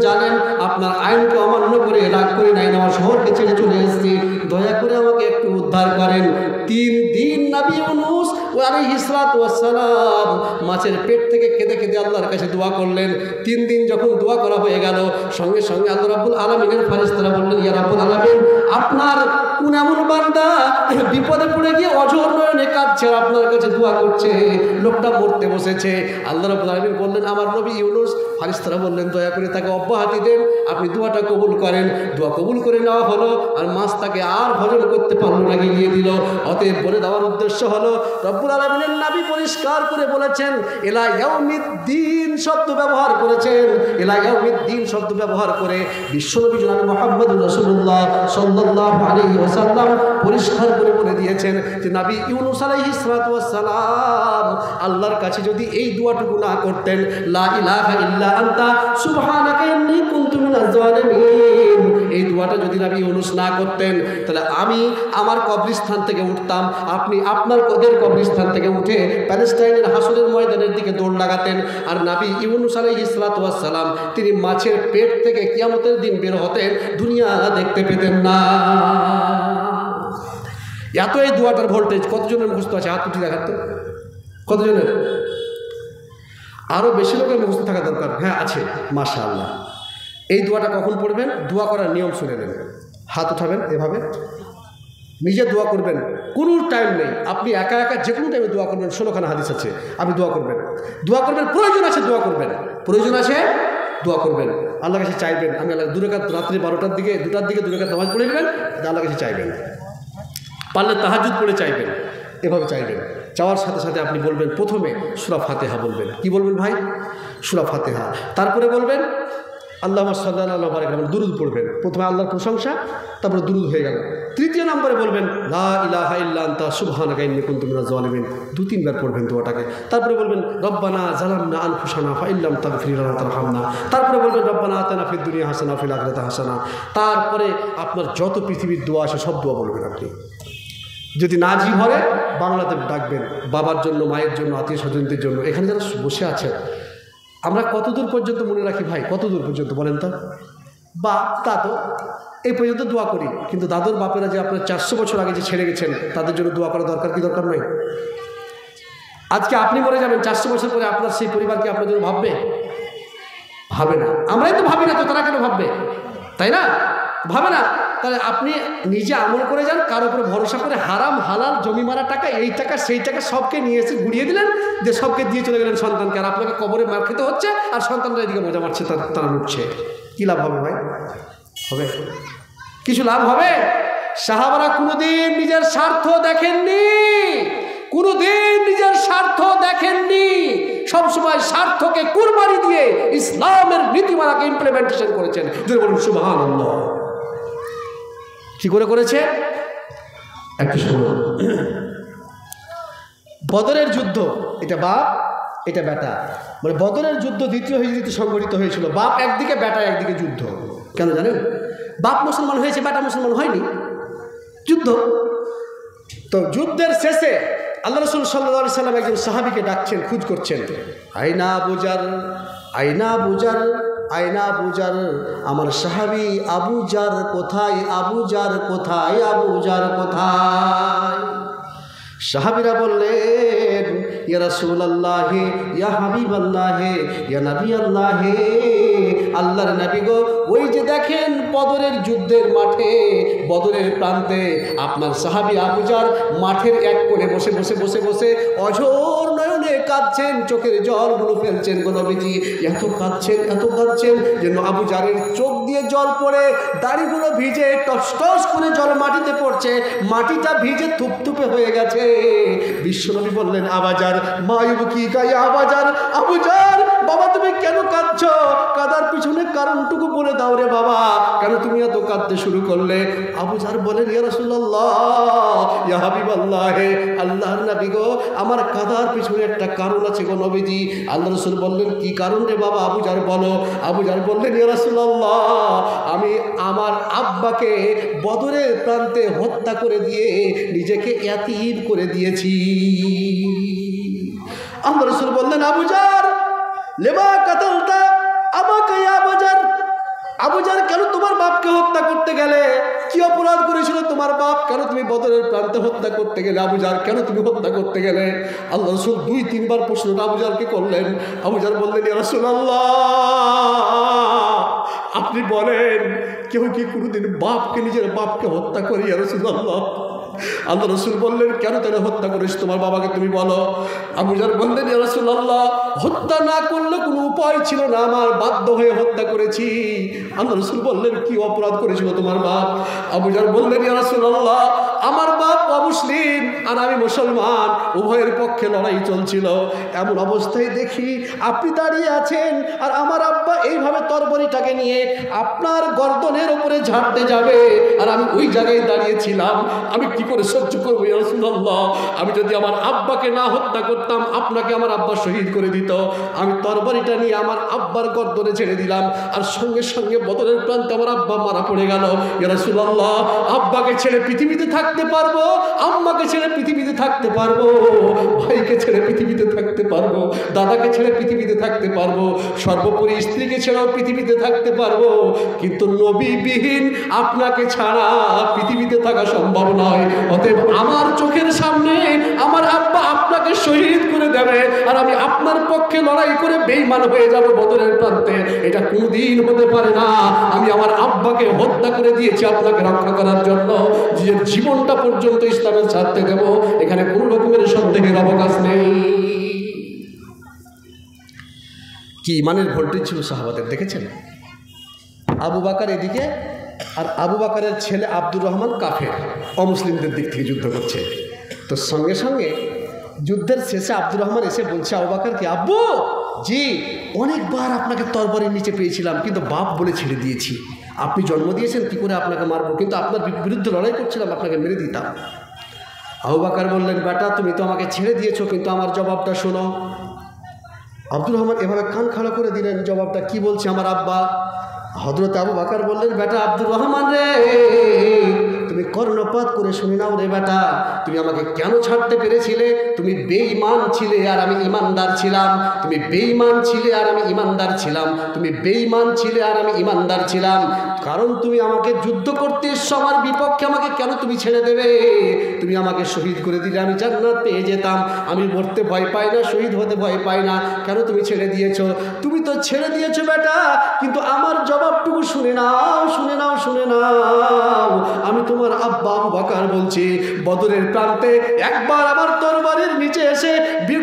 জালেম। আপনার আইনকে অমান্য করে রাগ করে নাইনওয়া শহরকে ছেড়ে চলে এসেছি, দয়া করে আমাকে একটু উদ্ধার করেন। 3 দিন নবী ইউনূস আলাইহিস সালাম মাছের পেট থেকে কেঁদে কেঁদে আল্লাহর কাছে দোয়া করলেন। 3 দিন যখন দোয়া করা হয়ে গেল, সঙ্গে সঙ্গে আল্লাহ রাব্বুল আলামিনের ফেরেশতারা বললেন, ইয়া রাব্বুল আলামিন, আপনার কোন এমন বান্দা বিপদে পড়ে গিয়ে অঝোর নয়নে কাঁদছে আর আপনার কাছে দোয়া করছে, লোকটা মরতে বসেছে। আল্লাহ রাব্বুল আলামিন বললেন, আমার নবী ইউনূস। ফেরেশতারা বললেন, দয়া করে তাকে অব্যাহতি দেন, আপনি দোয়াটা কবুল করেন। দোয়া কবুল করে নেওয়া হলো, আর মাছ তাকে আর হজম করতে পারলো না, গিলিয়ে দিল। অতএব বলে দেওয়ার উদ্দেশ্য হলো, রব্বুল আলামিনের নবী পরিষ্কার করে বলেছেন, ইলা ইয়াউমিদ্দিন শব্দ ব্যবহার করেছেন। ইলা ইয়াউমিদ্দিন শব্দ ব্যবহার করে বিশ্বনবী জনাব মুহাম্মদুর রাসূলুল্লাহ সাল্লাল্লাহু আলাইহি ওয়াসাল্লাম পরিষ্কার করে বলে দিয়েছেন যে নবী ইউনূস আলাইহিস সালাম আল্লাহর কাছে যদি এই দোয়াটুকু না করতেন, লা ইলাহা ইল্লা আনতা সুবহানাকা ইন্নী কুনতু মিনাজ জালিমিন, এই দোয়াটা যদি নবী ইউনূস না করতেন, তাহলে আমি আমার কবরস্থান থেকে উঠতাম, আপনি আপনার কবরস্থান থেকে উঠে প্যালেস্টাইনের হাসরের ময়দানের দিকে দৌড় লাগাতেন। আর নবী ইউনূস আলাইহিস সালাম তিনি মাছের পেট থেকে কিয়ামতের দিন বের হতেন, দুনিয়া দেখতে পেতেন না। এত এই দোয়াটার ভোল্টেজ কতজনের মুখস্থ আছে? হাত উঠে দেখাতো কতজনের? আরও বেশি লোকের মুখস্থ থাকা দরকার। হ্যাঁ আছে, মাশাআল্লাহ। এই দোয়াটা কখন পড়বেন? দোয়া করার নিয়ম শুনে নেন। হাত উঠাবেন এভাবে, নিজে দোয়া করবেন, কোনো টাইম নেই। আপনি একা একা যে কোনো টাইমে দোয়া করবেন। 16খানা হাদিস আছে, আপনি দোয়া করবেন। প্রয়োজন আছে দোয়া করবেন, দোয়া করবেন। আল্লাহর কাছে চাইবেন, আমি আল্লাহ 2 রাকাত রাত্রি 12টার দিকে 2টার দিকে 2 রাকাত নামাজ পড়ে নেবেন, আল্লাহর কাছে চাইবেন। পারলে তাহাজ্জুদ পড়ে চাইবেন, এভাবে চাইবেন। চাওয়ার সাথে সাথে আপনি বলবেন, প্রথমে সূরা ফাতিহা বলবেন। কি বলবেন ভাই? সূরা ফাতিহা। তারপরে বলবেন আল্লাহুম্মা সাল্লি আলা বারাকাতুহু, দুরূদ পড়বেন। প্রথমে আল্লাহর প্রশংসা, তারপরে দুরূদ হয়ে গেল। তৃতীয় নম্বরে বলবেন লা ইলাহা ইল্লা আনতা সুবহানাকা ইন্নী কুনতু মিনাজ জালিমিন, 2-3 বার পড়বেন দোয়াটাকে। তারপরে বলবেন রব্বানা যালামনা আনফুসানা ফাইল্লাম তাগফির লানা ওয়া তারহামনা। তারপরে বলবেন রব্বানা আতিনা ফিদ দুনিয়া হাসানা ওয়া ফিল আখিরাতি হাসানা। তারপরে আপনার যত পৃথিবীর দোয়া আছে সব দোয়া বলবেন আপনি। যদি না জি ভরে বাংলাতে ডাকবেন, বাবার জন্য, মায়ের জন্য, আত্মীয় স্বজনদের জন্য। এখানে যারা বসে আছেন, আমরা কতদূর পর্যন্ত মনে রাখি ভাই? কতদূর পর্যন্ত বলেন তো? বা দাদু এই পর্যন্ত দোয়া করি, কিন্তু দাদুর বাপেরা যে আপনার 400 বছর আগে যে ছেড়ে গেছেন, তাদের জন্য দোয়া করা দরকার কি দরকার নয়? আজকে আপনি মরে যাবেন, 400 বছর পরে আপনার সেই পরিবারকে আপনার জন্য ভাববে? ভাবে না। আমরাই তো ভাবি না, তো তারা কেন ভাববে? তাই না? ভাবে না। তাহলে আপনি নিজে আমল করে যান, কার উপরে ভরসা করে হারাম হালাল জমি মারা টাকা, এই টাকা সেই টাকা সবকে নিয়ে এসে ঘুরিয়ে দিলেন, যে সবকে দিয়ে চলে গেলেন সন্তানকে, আর আপনাকে কবরে মার খেতে হচ্ছে, আর সন্তানরা এদিকে মজা মারছে, তারা লুটছে। কী লাভ হবে ভাই? হবে কিছু লাভ হবে? সাহাবারা কোনোদিন নিজের স্বার্থ দেখেননি, কোনোদিন নিজের স্বার্থ দেখেননি, সবসময় স্বার্থকে কুরবানি দিয়ে ইসলামের নীতিমালাকে ইমপ্লিমেন্টেশন করেছেন। যদি বলুন সুবহানাল্লাহ। কি করে করেছে একটু শুনুন। বদরের যুদ্ধ, এটা বাপ এটা বেটা, মানে বদরের যুদ্ধ দ্বিতীয় হিজরিতে সংঘটিত হয়েছিল। বাপ একদিকে বেটা একদিকে যুদ্ধ। কেন জানেন? বাপ মুসলমান হয়েছে, বেটা মুসলমান হয়নি, যুদ্ধ। তো যুদ্ধের শেষে আল্লাহ রাসূল সাল্লাল্লাহু আলাইহি সাল্লাম একজন সাহাবীকে ডাকছেন, খোঁজ করছেন, আয়না আবু জার, আয়না আবু জার, আয়না আবু জার, আমার সাহাবী আবু জার কোথায়, আবু জার কোথায়, আবু জার কোথায়? সাহাবীরা বললেন, ইয়া রাসূলুল্লাহ, ইয়া হাবিবাল্লাহ, ইয়া নবী আল্লাহ, আল্লাহর নবী গো, ওই যে দেখেন বদরের যুদ্ধের মাঠে, বদরের প্রান্তে আপনার সাহাবী আবু জার মাঠের এক কোণে বসে বসে বসে বসে অঝোর নয়নে কাঁদছেন, চোখের জলগুলো ফেলছেন গো নবীজি। এত কাঁদছেন যেন আবু জারের চোখ দিয়ে জল পড়ে, দাড়িগুলো ভিজে টস টস করে জল মাটিতে পড়ছে, মাটিটা ভিজে থুপথুপে হয়ে গেছে। বিশ্বনবী বললেন, আবাজার মায়ুবকি কাই, আবাজার, আবুজার বাবা তুমি কেন কাঁদছো? কাঁদার পিছনে কারণটুকু বলে দাও রে বাবা, কেন তুমি এত কাঁদতে শুরু করলে? আবুজার বলেন, ইয়া রাসূলুল্লাহ, ইয়া হাবিবাল্লাহ, আল্লাহর নবী গো, আমার কাঁদার পিছনে একটা কারণ আছে গো নবীজি। আল্লাহ রাসূল বললেন, কি কারণ রে বাবা? আবুজার বলো। আবুজার বললেন, ইয়া রাসূলুল্লাহ, আমি আমার আব্বাকে বদরের প্রান্তে হত্যা করে দিয়ে নিজেকে ইয়াতীম করে দিয়েছি। আল্লাহ রাসূল বললেন, আবুজার লেমা কাতালতা আমাকে, ইয়া আবুজার, আবুজার কেন তোমার বাপকে হত্যা করতে গেলে? কি অপরাধ করেছিল তোমার বাপ? কেন তুমি বদরের প্রান্তে হত্যা করতে গেলে? আবুজার কেন তুমি হত্যা করতে গেলে? আল্লাহ রাসূল 2-3 বার প্রশ্নটা আবুজারকে করলেন। আবুজার বললেন, ইয়া রাসূলুল্লাহ, আপনি বলেন কেউ কি কোনোদিন বাপকে, নিজের বাপকে হত্যা করে? ইয়া রাসূলুল্লাহ। আল্লাহ রাসূল বললেন, কেন তাহলে হত্যা করিস তোমার বাবাকে, তুমি বলো। আবুজার বললেন, ইয়া রাসূলুল্লাহ, হত্যা না করলে কোনো উপায় ছিল না, আমার বাধ্য হয়ে হত্যা করেছি। আল্লাহ রাসূল বললেন, কি অপরাধ করেছিল তোমার বাপ? আবুজার বললেন, ইয়া রাসূলুল্লাহ, আমার বাপ অমুসলিম আর আমি মুসলমান, উভয়ের পক্ষে লড়াই চলছিল। এমন অবস্থায় দেখি আপনি দাঁড়িয়ে আছেন আর আমার আব্বা এইভাবে তরবারিটাকে নিয়ে আপনার গর্দনের উপরে ঝাড়তে যাবে, আর আমি ওই জায়গায় দাঁড়িয়েছিলাম। আমি কি করে সহ্য করবো ইয়া রাসূলুল্লাহ? আমি যদি আমার আব্বাকে না হত্যা করতাম, আপনাকে আমার আব্বা শহীদ করে দিত। আমি তরবারিটা নিয়ে আমার আব্বার গর্দনে ছেড়ে দিলাম, আর সঙ্গে সঙ্গে বদরের প্রান্তে আমার আব্বা মারা পড়ে গেল। ইয়া রাসূলুল্লাহ, আব্বাকে ছেড়ে পৃথিবীতে থাকতে পারবো, আম্মাকে ছেড়ে পৃথিবীতে থাকতে পারবো, ভাইকে ছেড়ে পৃথিবীতে থাকতে পারবো, দাদাকে ছেড়ে পৃথিবীতে থাকতে পারবো, সর্বোপরি স্ত্রীকে ছেড়েও পৃথিবীতে থাকতে পারবো, কিন্তু নবীবিহীন আপনাকে ছাড়া পৃথিবীতে থাকা সম্ভব নয়। অতএব আমার চোখের সামনে আমার আব্বা আপনাকে শহীদ করে দেবে, আর আমি আপনার পক্ষে লড়াই করে বেঈমান হয়ে যাব বদরের প্রান্তে, এটা কোনদিন হতে পারে না। আমি আমার আব্বাকে হত্যা করে দিয়েছি আপনাকে রক্ষা করার জন্য, যে জীবনটা পর্যন্ত ইসলামের স্বার্থে দেব, এখানে কোনো রকমের সন্দেহের অবকাশ নেই। কি ইমানের ভোল্টেজ ছিল সাহাবাদের, দেখেছেন? আবু বকর এদিকে, আর আবু বকরের ছেলে আব্দুর রহমান কাফের, অমুসলিমদের দিক থেকে যুদ্ধ করছে। তো সঙ্গে সঙ্গে যুদ্ধের শেষে আব্দুর রহমান এসে বলছে আবু বকরকে, আব্বু জি, অনেকবার আপনাকে তরবারির নিচে পেয়েছিলাম, কিন্তু বাপ বলে ছেড়ে দিয়েছি। আপনি জন্ম দিয়েছেন, কী করে আপনাকে মারবো, কিন্তু আপনার বিরুদ্ধে লড়াই করছিলাম, আপনাকে মেরে দিতাম। আবু বকর বললেন, বেটা তুমি তো আমাকে ছেড়ে দিয়েছো, কিন্তু আমার জবাবটা শোনো। আব্দুর রহমান এভাবে কান খাড়া করে দিলেন, জবাবটা কি বলছে আমার আব্বা? হযরত আবু বকর বললেন, বেটা আব্দুর রহমান রে, তুমি কর্ণপাত করে শুনে নাও রে বেটা, তুমি আমাকে কেন ছাড়তে পেরেছিলে? তুমি বেঈমান ছিলে আর আমি ইমানদার ছিলাম, তুমি বেঈমান ছিলে আর আমি ইমানদার ছিলাম, তুমি বেঈমান ছিলে আর আমি ইমানদার ছিলাম। কারণ তুমি আমাকে যুদ্ধ করতে এসছো আমার বিপক্ষে, আমাকে কেন তুমি ছেড়ে দেবে? তুমি আমাকে শহীদ করে দিলে আমি জান্নাত পেয়ে যেতাম, আমি মরতে ভয় পাই না, শহীদ হতে ভয় পাই না, কেন তুমি ছেড়ে দিয়েছো? তুমি তো ছেড়ে দিয়েছো বেটা, কিন্তু আমার জবাবটুকু শুনে নাও, শুনে নাও, শুনে নাও। আমি তোমার আব্বা আবু বকর বলছি, বদরের প্রান্তে একবার আমার তরবারির নিচে এসে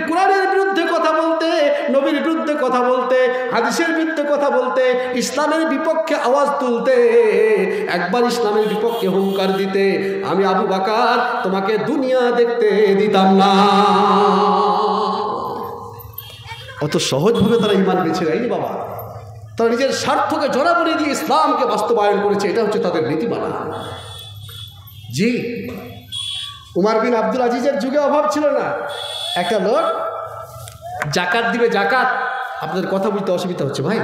কোরআনের বিরুদ্ধে কথা বলতে, নবীর বিরুদ্ধে কথা বলতে, হাদিসের বিরুদ্ধে কথা বলতে, ইসলামের বিপক্ষে আওয়াজ তুলতে করতে, একবার ইসলামের বিপক্ষে হুঙ্কার দিতে, আমি আবু বকর তোমাকে দুনিয়া দেখতে দিতাম না। অত সহজভাবে তারা ঈমান বেছে নেয়নি বাবা। তারা নিজের স্বার্থকে জোরাবরি দিয়ে ইসলামকে বাস্তবায়ন করেছে। এটা হচ্ছে তাদের নীতিমালা। জি, উমর বিন আব্দুল আজিজের যুগে অভাব ছিল না। একটা লোক জাকাত দিবে, জাকাত। আপনাদের কথা বুঝতে অসুবিধা হচ্ছে ভাই,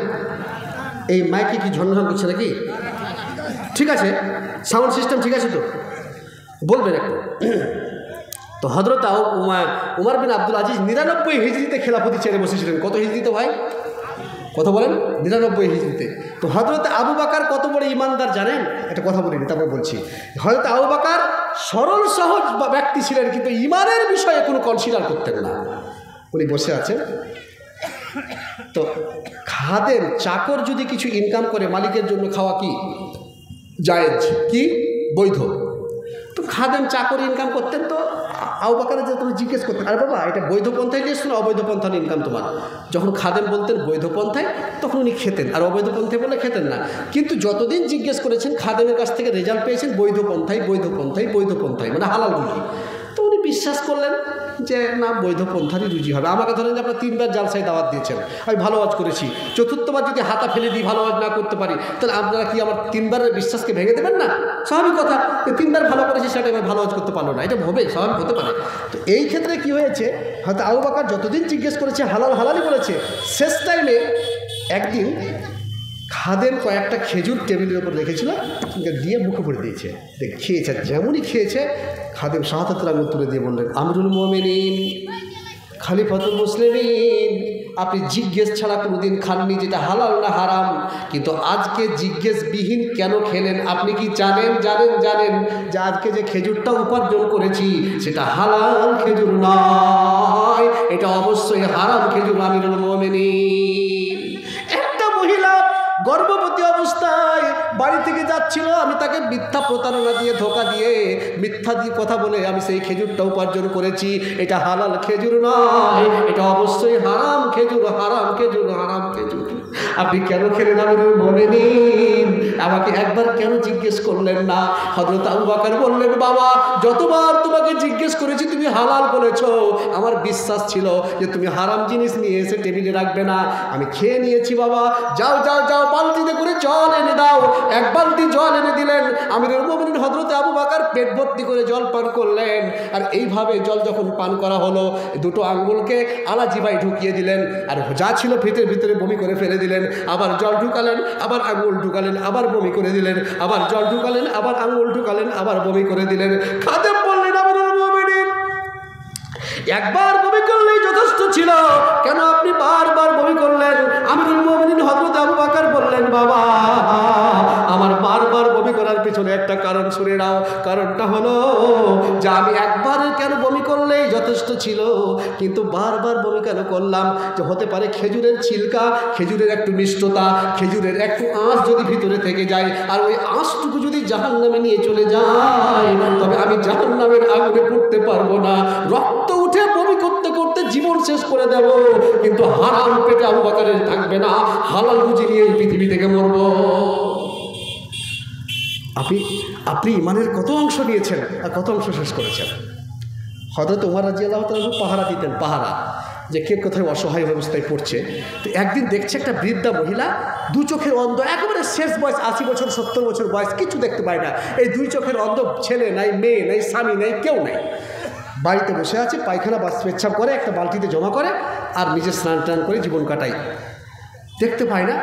এই মাইকে কি ঝনঝন করছে নাকি? ঠিক আছে, সাউন্ড সিস্টেম ঠিক আছে তো? বলবেন একটু। তো হযরত উমর বিন আব্দুল আজিজ 99 হিজরিতে খেলাফতি ছেড়ে বসেছিলেন। কত হিজরিতে ভাই? কত বলেন? 99 হিজরিতে। তো হযরত আবু বকর কত বড় ইমানদার জানেন? একটা কথা বলিনি, তারপর বলছি। হযরত আবু বকর সরল সহজ ব্যক্তি ছিলেন, কিন্তু ইমানের বিষয়ে কোনো কনসিডার করতেন না। উনি বসে আছেন, তো খাদেম চাকর যদি কিছু ইনকাম করে মালিকের জন্য খাওয়া কি জায়েজ, কি বৈধ। তো খাদেম চাকর ইনকাম করতেন, তো আবু বকরের যে তুমি জিজ্ঞেস করতেন, আরে বাবা এটা বৈধ পন্থায় নিয়েছো না অবৈধ পন্থার ইনকাম তোমার? যখন খাদেম বলতেন বৈধ পন্থায়, তখন উনি খেতেন, আর অবৈধ পন্থায় বলে খেতেন না। কিন্তু যতদিন জিজ্ঞেস করেছেন খাদেমের কাছ থেকে রেজাল্ট পেয়েছেন বৈধ পন্থায়, বৈধ পন্থায়, বৈধ পন্থায়, মানে হালাল রুজি। তো উনি বিশ্বাস করলেন যে না, বৈধ পন্থারই রুজি হবে। আমাকে ধরেন যে আপনার 3 বার জালসায় দাওয়াত দিয়েছেন, আমি ভালো ওয়াজ করেছি, 4বার যদি হাতা ফেলে দিই, ভালো ওয়াজ না করতে পারি, তাহলে আপনারা কি আমার 3 বারের বিশ্বাসকে ভেঙে দেবেন না? স্বাভাবিক কথা, 3 বার ভালো করেছি, সেটা এবার ভালো ওয়াজ করতে পারলো না, এটা হবে, স্বাভাবিক হতে পারে। তো এই ক্ষেত্রে কি হয়েছে, হয়তো আবু বকর যতদিন জিজ্ঞেস করেছে হালাল হালালই বলেছে। শেষ টাইমে একদিন খাদেম কয়েকটা খেজুর টেবিলের উপর রেখেছিল, দিয়ে মুখে পড়ে দিয়েছে, খেয়েছে। যেমনই খেয়েছে, খাদেম শাহাদাতের আঙুল তুলে দিয়ে বললেন, আমিরুল মুমিনিন, খলিফাতুল মুসলিমিন, আপনি জিজ্ঞেস ছাড়া কোনোদিন খাননি যেটা হালাল না হারাম, কিন্তু আজকে জিজ্ঞেসবিহীন কেন খেলেন? আপনি কি জানেন যে আজকে যে খেজুরটা উপার্জন করেছি সেটা হালাল খেজুর নয়, এটা অবশ্যই হারাম খেজুর। আমিরুল মুমিনিন। একটা মহিলা গর্ভবতী অবস্থায় বাড়ি থেকে যাচ্ছিল, আমি তাকে মিথ্যা প্রতারণা দিয়ে, ধোকা দিয়ে, মিথ্যা দিয়ে কথা বলে আমি সেই খেজুরটা উপার্জন করেছি, এটা হালাল খেজুর নয়, এটা অবশ্যই হারাম খেজুর, হারাম খেজুর, হারাম খেজুর। আপনি কেন খেলেন আমিরুল মুমিনিন? আমাকে একবার কেন জিজ্ঞেস করলেন না? হযরত আবু বকর বললেন, বাবা যতবার তোমাকে জিজ্ঞেস করেছি তুমি হালাল বলেছ, আমার বিশ্বাস ছিল যে তুমি হারাম জিনিস নিয়ে এসে টেবিলে রাখবে না, আমি খেয়ে নিয়েছি। বাবা যাও যাও যাও, বালতিতে করে জল এনে দাও। 1 বালতি জল এনে দিলেন। আমিরুল মুমিনিন হযরত আবু বকর পেট ভর্তি করে জল পান করলেন। আর এইভাবে জল যখন পান করা হলো, 2 আঙ্গুলকে আলা জিভায় ঢুকিয়ে দিলেন, আর যা ছিল ভিতরে ভিতরে বমি করে ফেলে দিলেন। আবার জল ঢুকালেন, আবার আঙ্গুল ঢুকালেন, আবার বমি করে দিলেন, আবার জল ঢুকালেন, আবার আঙ্গুল ঢুকালেন, আবার বমি করে দিলেন। খাদেম বললেন, আমিরুল মুমিনিন, একবার বমি করলেই যথেষ্ট ছিল, কেন আপনি বারবার বমি করলেন? আমিরুল মুমিনিন হযরত আবু বকর বললেন, বাবা আমার বারবার বমি করার পিছনে একটা কারণ শুনে নাও। কারণটা হলো যে আমি একবার কেন বমি করলেই যথেষ্ট ছিল, কিন্তু বারবার বমি কেন করলাম? যে হতে পারে খেজুরের ছিলকা, খেজুরের একটু মিষ্টতা, খেজুরের একটু আঁশ যদি ভিতরে থেকে যায়, আর ওই আঁশটুকু যদি জাহান্নামে নিয়ে চলে যায়, তবে আমি জাহান্নামের আগুনে পড়তে পারবো না, রক্ত উঠে বমি করতে করতে জীবন শেষ করে দেব, কিন্তু হারাম পেটে আবু বকরের থাকবে না, হালাল রুজি নিয়ে এই পৃথিবী থেকে মরব। আপনি ইমানের কত অংশ নিয়েছেন আর কত অংশ শেষ করেছেন? হযরত ওমর রাদিয়াল্লাহু তাআলা পাহারা দিতেন, পাহারা, যে কে কোথায় অসহায় অবস্থায় পড়ছে। তো একদিন দেখছে একটা বৃদ্ধা মহিলা, 2 চোখের অন্ধ, একেবারে শেষ বয়স, 80 বছর 70 বছর বয়স, কিছু দেখতে পায় না। এই 2 চোখের অন্ধ, ছেলে নাই, মেয়ে নাই, স্বামী নাই, কেউ নাই, বাড়িতে বসে আছে, পায়খানা বা পেচ্ছাপ করে একটা বালতিতে জমা করে, আর নিজে স্নান টান করে জীবন কাটায়, দেখতে পায় না।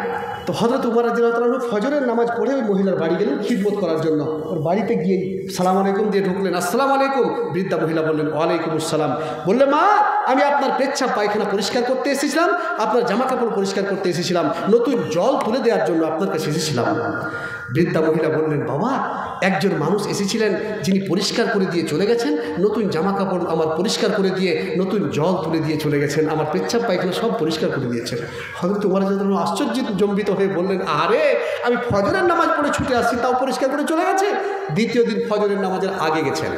তো হযরত ওমর রাদিয়াল্লাহু তাআলা ফজরের নামাজ পড়ে ওই মহিলার বাড়ি গেলেন খিদমত করার জন্য। ওর বাড়িতে গিয়ে সালাম আলাইকুম দিয়ে ঢুকলেন। আসসালামু আলাইকুম। বৃদ্ধা মহিলা বললেন, ওয়ালাইকুম আসসালাম। বললে, মা আমি আপনার পেচ্ছাপ পায়খানা পরিষ্কার করতে এসেছিলাম, আপনার জামা কাপড় পরিষ্কার করতে এসেছিলাম, নতুন জল তুলে দেওয়ার জন্য আপনার কাছে এসেছিলাম। বৃদ্ধা মহিলা বললেন, বাবা একজন মানুষ এসেছিলেন যিনি পরিষ্কার করে দিয়ে চলে গেছেন, নতুন জামা কাপড় আমার পরিষ্কার করে দিয়ে, নতুন জল তুলে দিয়ে চলে গেছেন, আমার পেচ্ছাপ পায়খানা সব পরিষ্কার করে দিয়েছেন। হয়তো তোমার জন্য আশ্চর্যজম্বিত হয়ে বললেন, আরে আমি ফজরের নামাজ পড়ে ছুটে আসছি, তাও পরিষ্কার করে চলে গেছে। দ্বিতীয় দিন ফজরের নামাজের আগে গেছেন,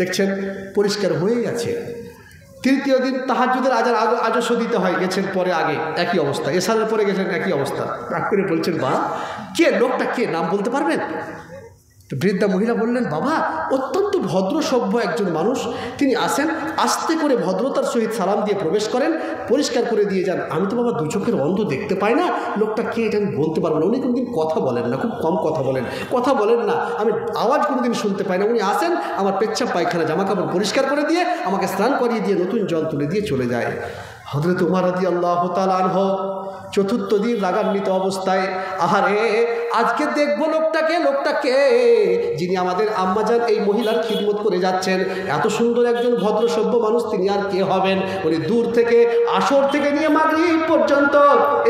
দেখছেন পরিষ্কার হয়েই আছে। তৃতীয় দিন তাহাজ্জুদের আজান আজস্ব দিতে হয়, গেছেন পরে আগে একই অবস্থা, এশারের পরে গেছেন একই অবস্থা। রাগ করে বলছেন, বা কে লোকটা, কে নাম বলতে পারবেন? তো বৃদ্ধা মহিলা বললেন, বাবা অত্যন্ত ভদ্র সভ্য একজন মানুষ, তিনি আসেন, আস্তে করে ভদ্রতার সহিত সালাম দিয়ে প্রবেশ করেন, পরিষ্কার করে দিয়ে যান। আমি তো বাবা দু চোখের অন্ধ, দেখতে পাই না, লোকটা কে এটা আমি বলতে পারবো না। উনি কোনোদিন কথা বলেন না, খুব কম কথা বলেন না, আমি আওয়াজ কোনোদিন শুনতে পাই না। উনি আসেন, আমার পেচ্ছাপ পায়খানা জামা কাপড় পরিষ্কার করে দিয়ে আমাকে স্নান করিয়ে দিয়ে নতুন জল তুলে দিয়ে চলে যায়। হযরত উমর রাদিয়াল্লাহু তাআলা আনহু চতুর্থ দিন রাগান্বিত অবস্থায়, আহারে আজকে দেখবো লোকটাকে যিনি আমাদের আম্মাজান এই মহিলার খিদমত করে যাচ্ছেন, এত সুন্দর একজন ভদ্র সভ্য মানুষ, তিনি আর কে হবেন? উনি দূর থেকে আসর থেকে নিয়ে মাগরিব পর্যন্ত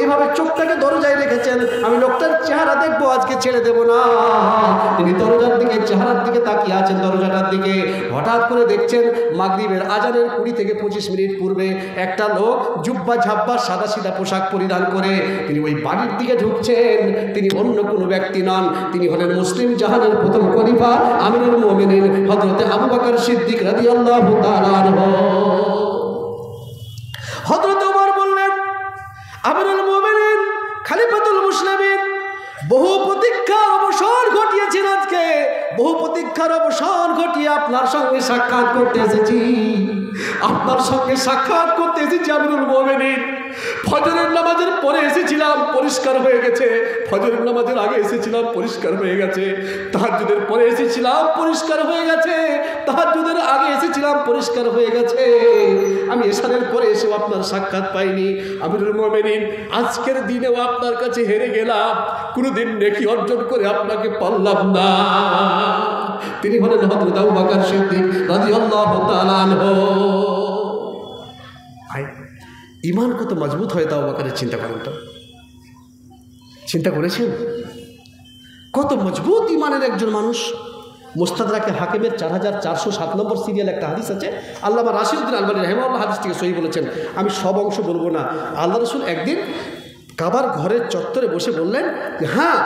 এইভাবে চোখটাকে দরজায় রেখেছেন, আমি লোকটার চেহারা দেখবো, আজকে ছেড়ে দেব না। তিনি দরজার দিকে, চেহারার দিকে তাকিয়ে আছেন, দরজাটার দিকে। হঠাৎ করে দেখছেন মাগরিবের আজানের 20 থেকে 25 মিনিট পূর্বে একটা লোক জুব্বা ঝাব্বা সাদা সিধা পোশাক পরিধান করে তিনি ওই বাড়ির দিকে ঢুকছেন। তিনি অন্য কোনো ব্যক্তি নন, তিনি হলেন মুসলিম জাহানের প্রথম খলিফা আমিরুল মুমিনিন হযরত আবু বকর সিদ্দিক রাদিয়াল্লাহু তাআলা আনহু। হযরত ওমর বললেন, আমিরুল মুমিনিন খলিফাতুল মুসলিমিন, বহু প্রতীক্ষার অবসান ঘটিয়েছেন, আজকে বহু প্রতীক্ষার অবসান ঘটিয়ে আপনার সঙ্গে সাক্ষাৎ করতে এসেছি, আমিরুল মুমিনিন। ফজরের নামাজের পরে এসেছিলাম, পরিষ্কার হয়ে গেছে। ফজরের নামাজের আগে এসেছিলাম, পরিষ্কার হয়ে গেছে। তাহাজ্জুদের পরে এসেছিলাম, পরিষ্কার হয়ে গেছে। তাহাজ্জুদের আগে এসেছিলাম, পরিষ্কার হয়ে গেছে। আমি এশারের পরে এসেও আপনার সাক্ষাৎ পাইনি। আমিরুল মুমিনিন, আজকের দিনেও আপনার কাছে হেরে গেলাম, কোনোদিন নেকি অর্জন করে আপনাকে পারলাম না। তিনি হলেন হযরত আবু বকর সিদ্দিক রাদিয়াল্লাহু তাআলা আনহু। ইমান কত মজবুত হয় আবু বকরের, চিন্তা করেন তো, চিন্তা করেছেন কত মজবুত ইমানের একজন মানুষ। মুস্তাদরাকে হাকিমের 4407 নম্বর সিরিয়াল একটা হাদিস আছে, আল্লামা রাশিদুদ্দিন আলবানী রাহিমাহুল্লাহ হাদিসটিকে সহিহ বলেছেন। আমি সব অংশ বলবো না। আল্লাহ রাসূল একদিন কাবার ঘরের চত্বরে বসে বললেন যে, হ্যাঁ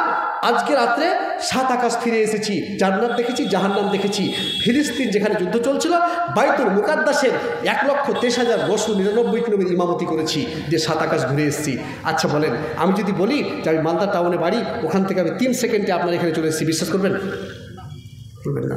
আজকে রাত্রে 7 আকাশ ফিরে এসেছি, জান্নাত দেখেছি, জাহান্নাম দেখেছি। ফিলিস্তিন যেখানে যুদ্ধ চলছিল, বাইতুল মুকাদ্দাসের 1,23,999 কিলোমিটার ইমামতি করেছি, যে 7 আকাশ ঘুরে এসেছি। আচ্ছা বলেন, আমি যদি বলি যে আমি মালদা টাউনে বাড়ি, ওখান থেকে আমি 3 সেকেন্ডে আপনার এখানে চলে এসেছি, বিশ্বাস করবেন? করবেন না।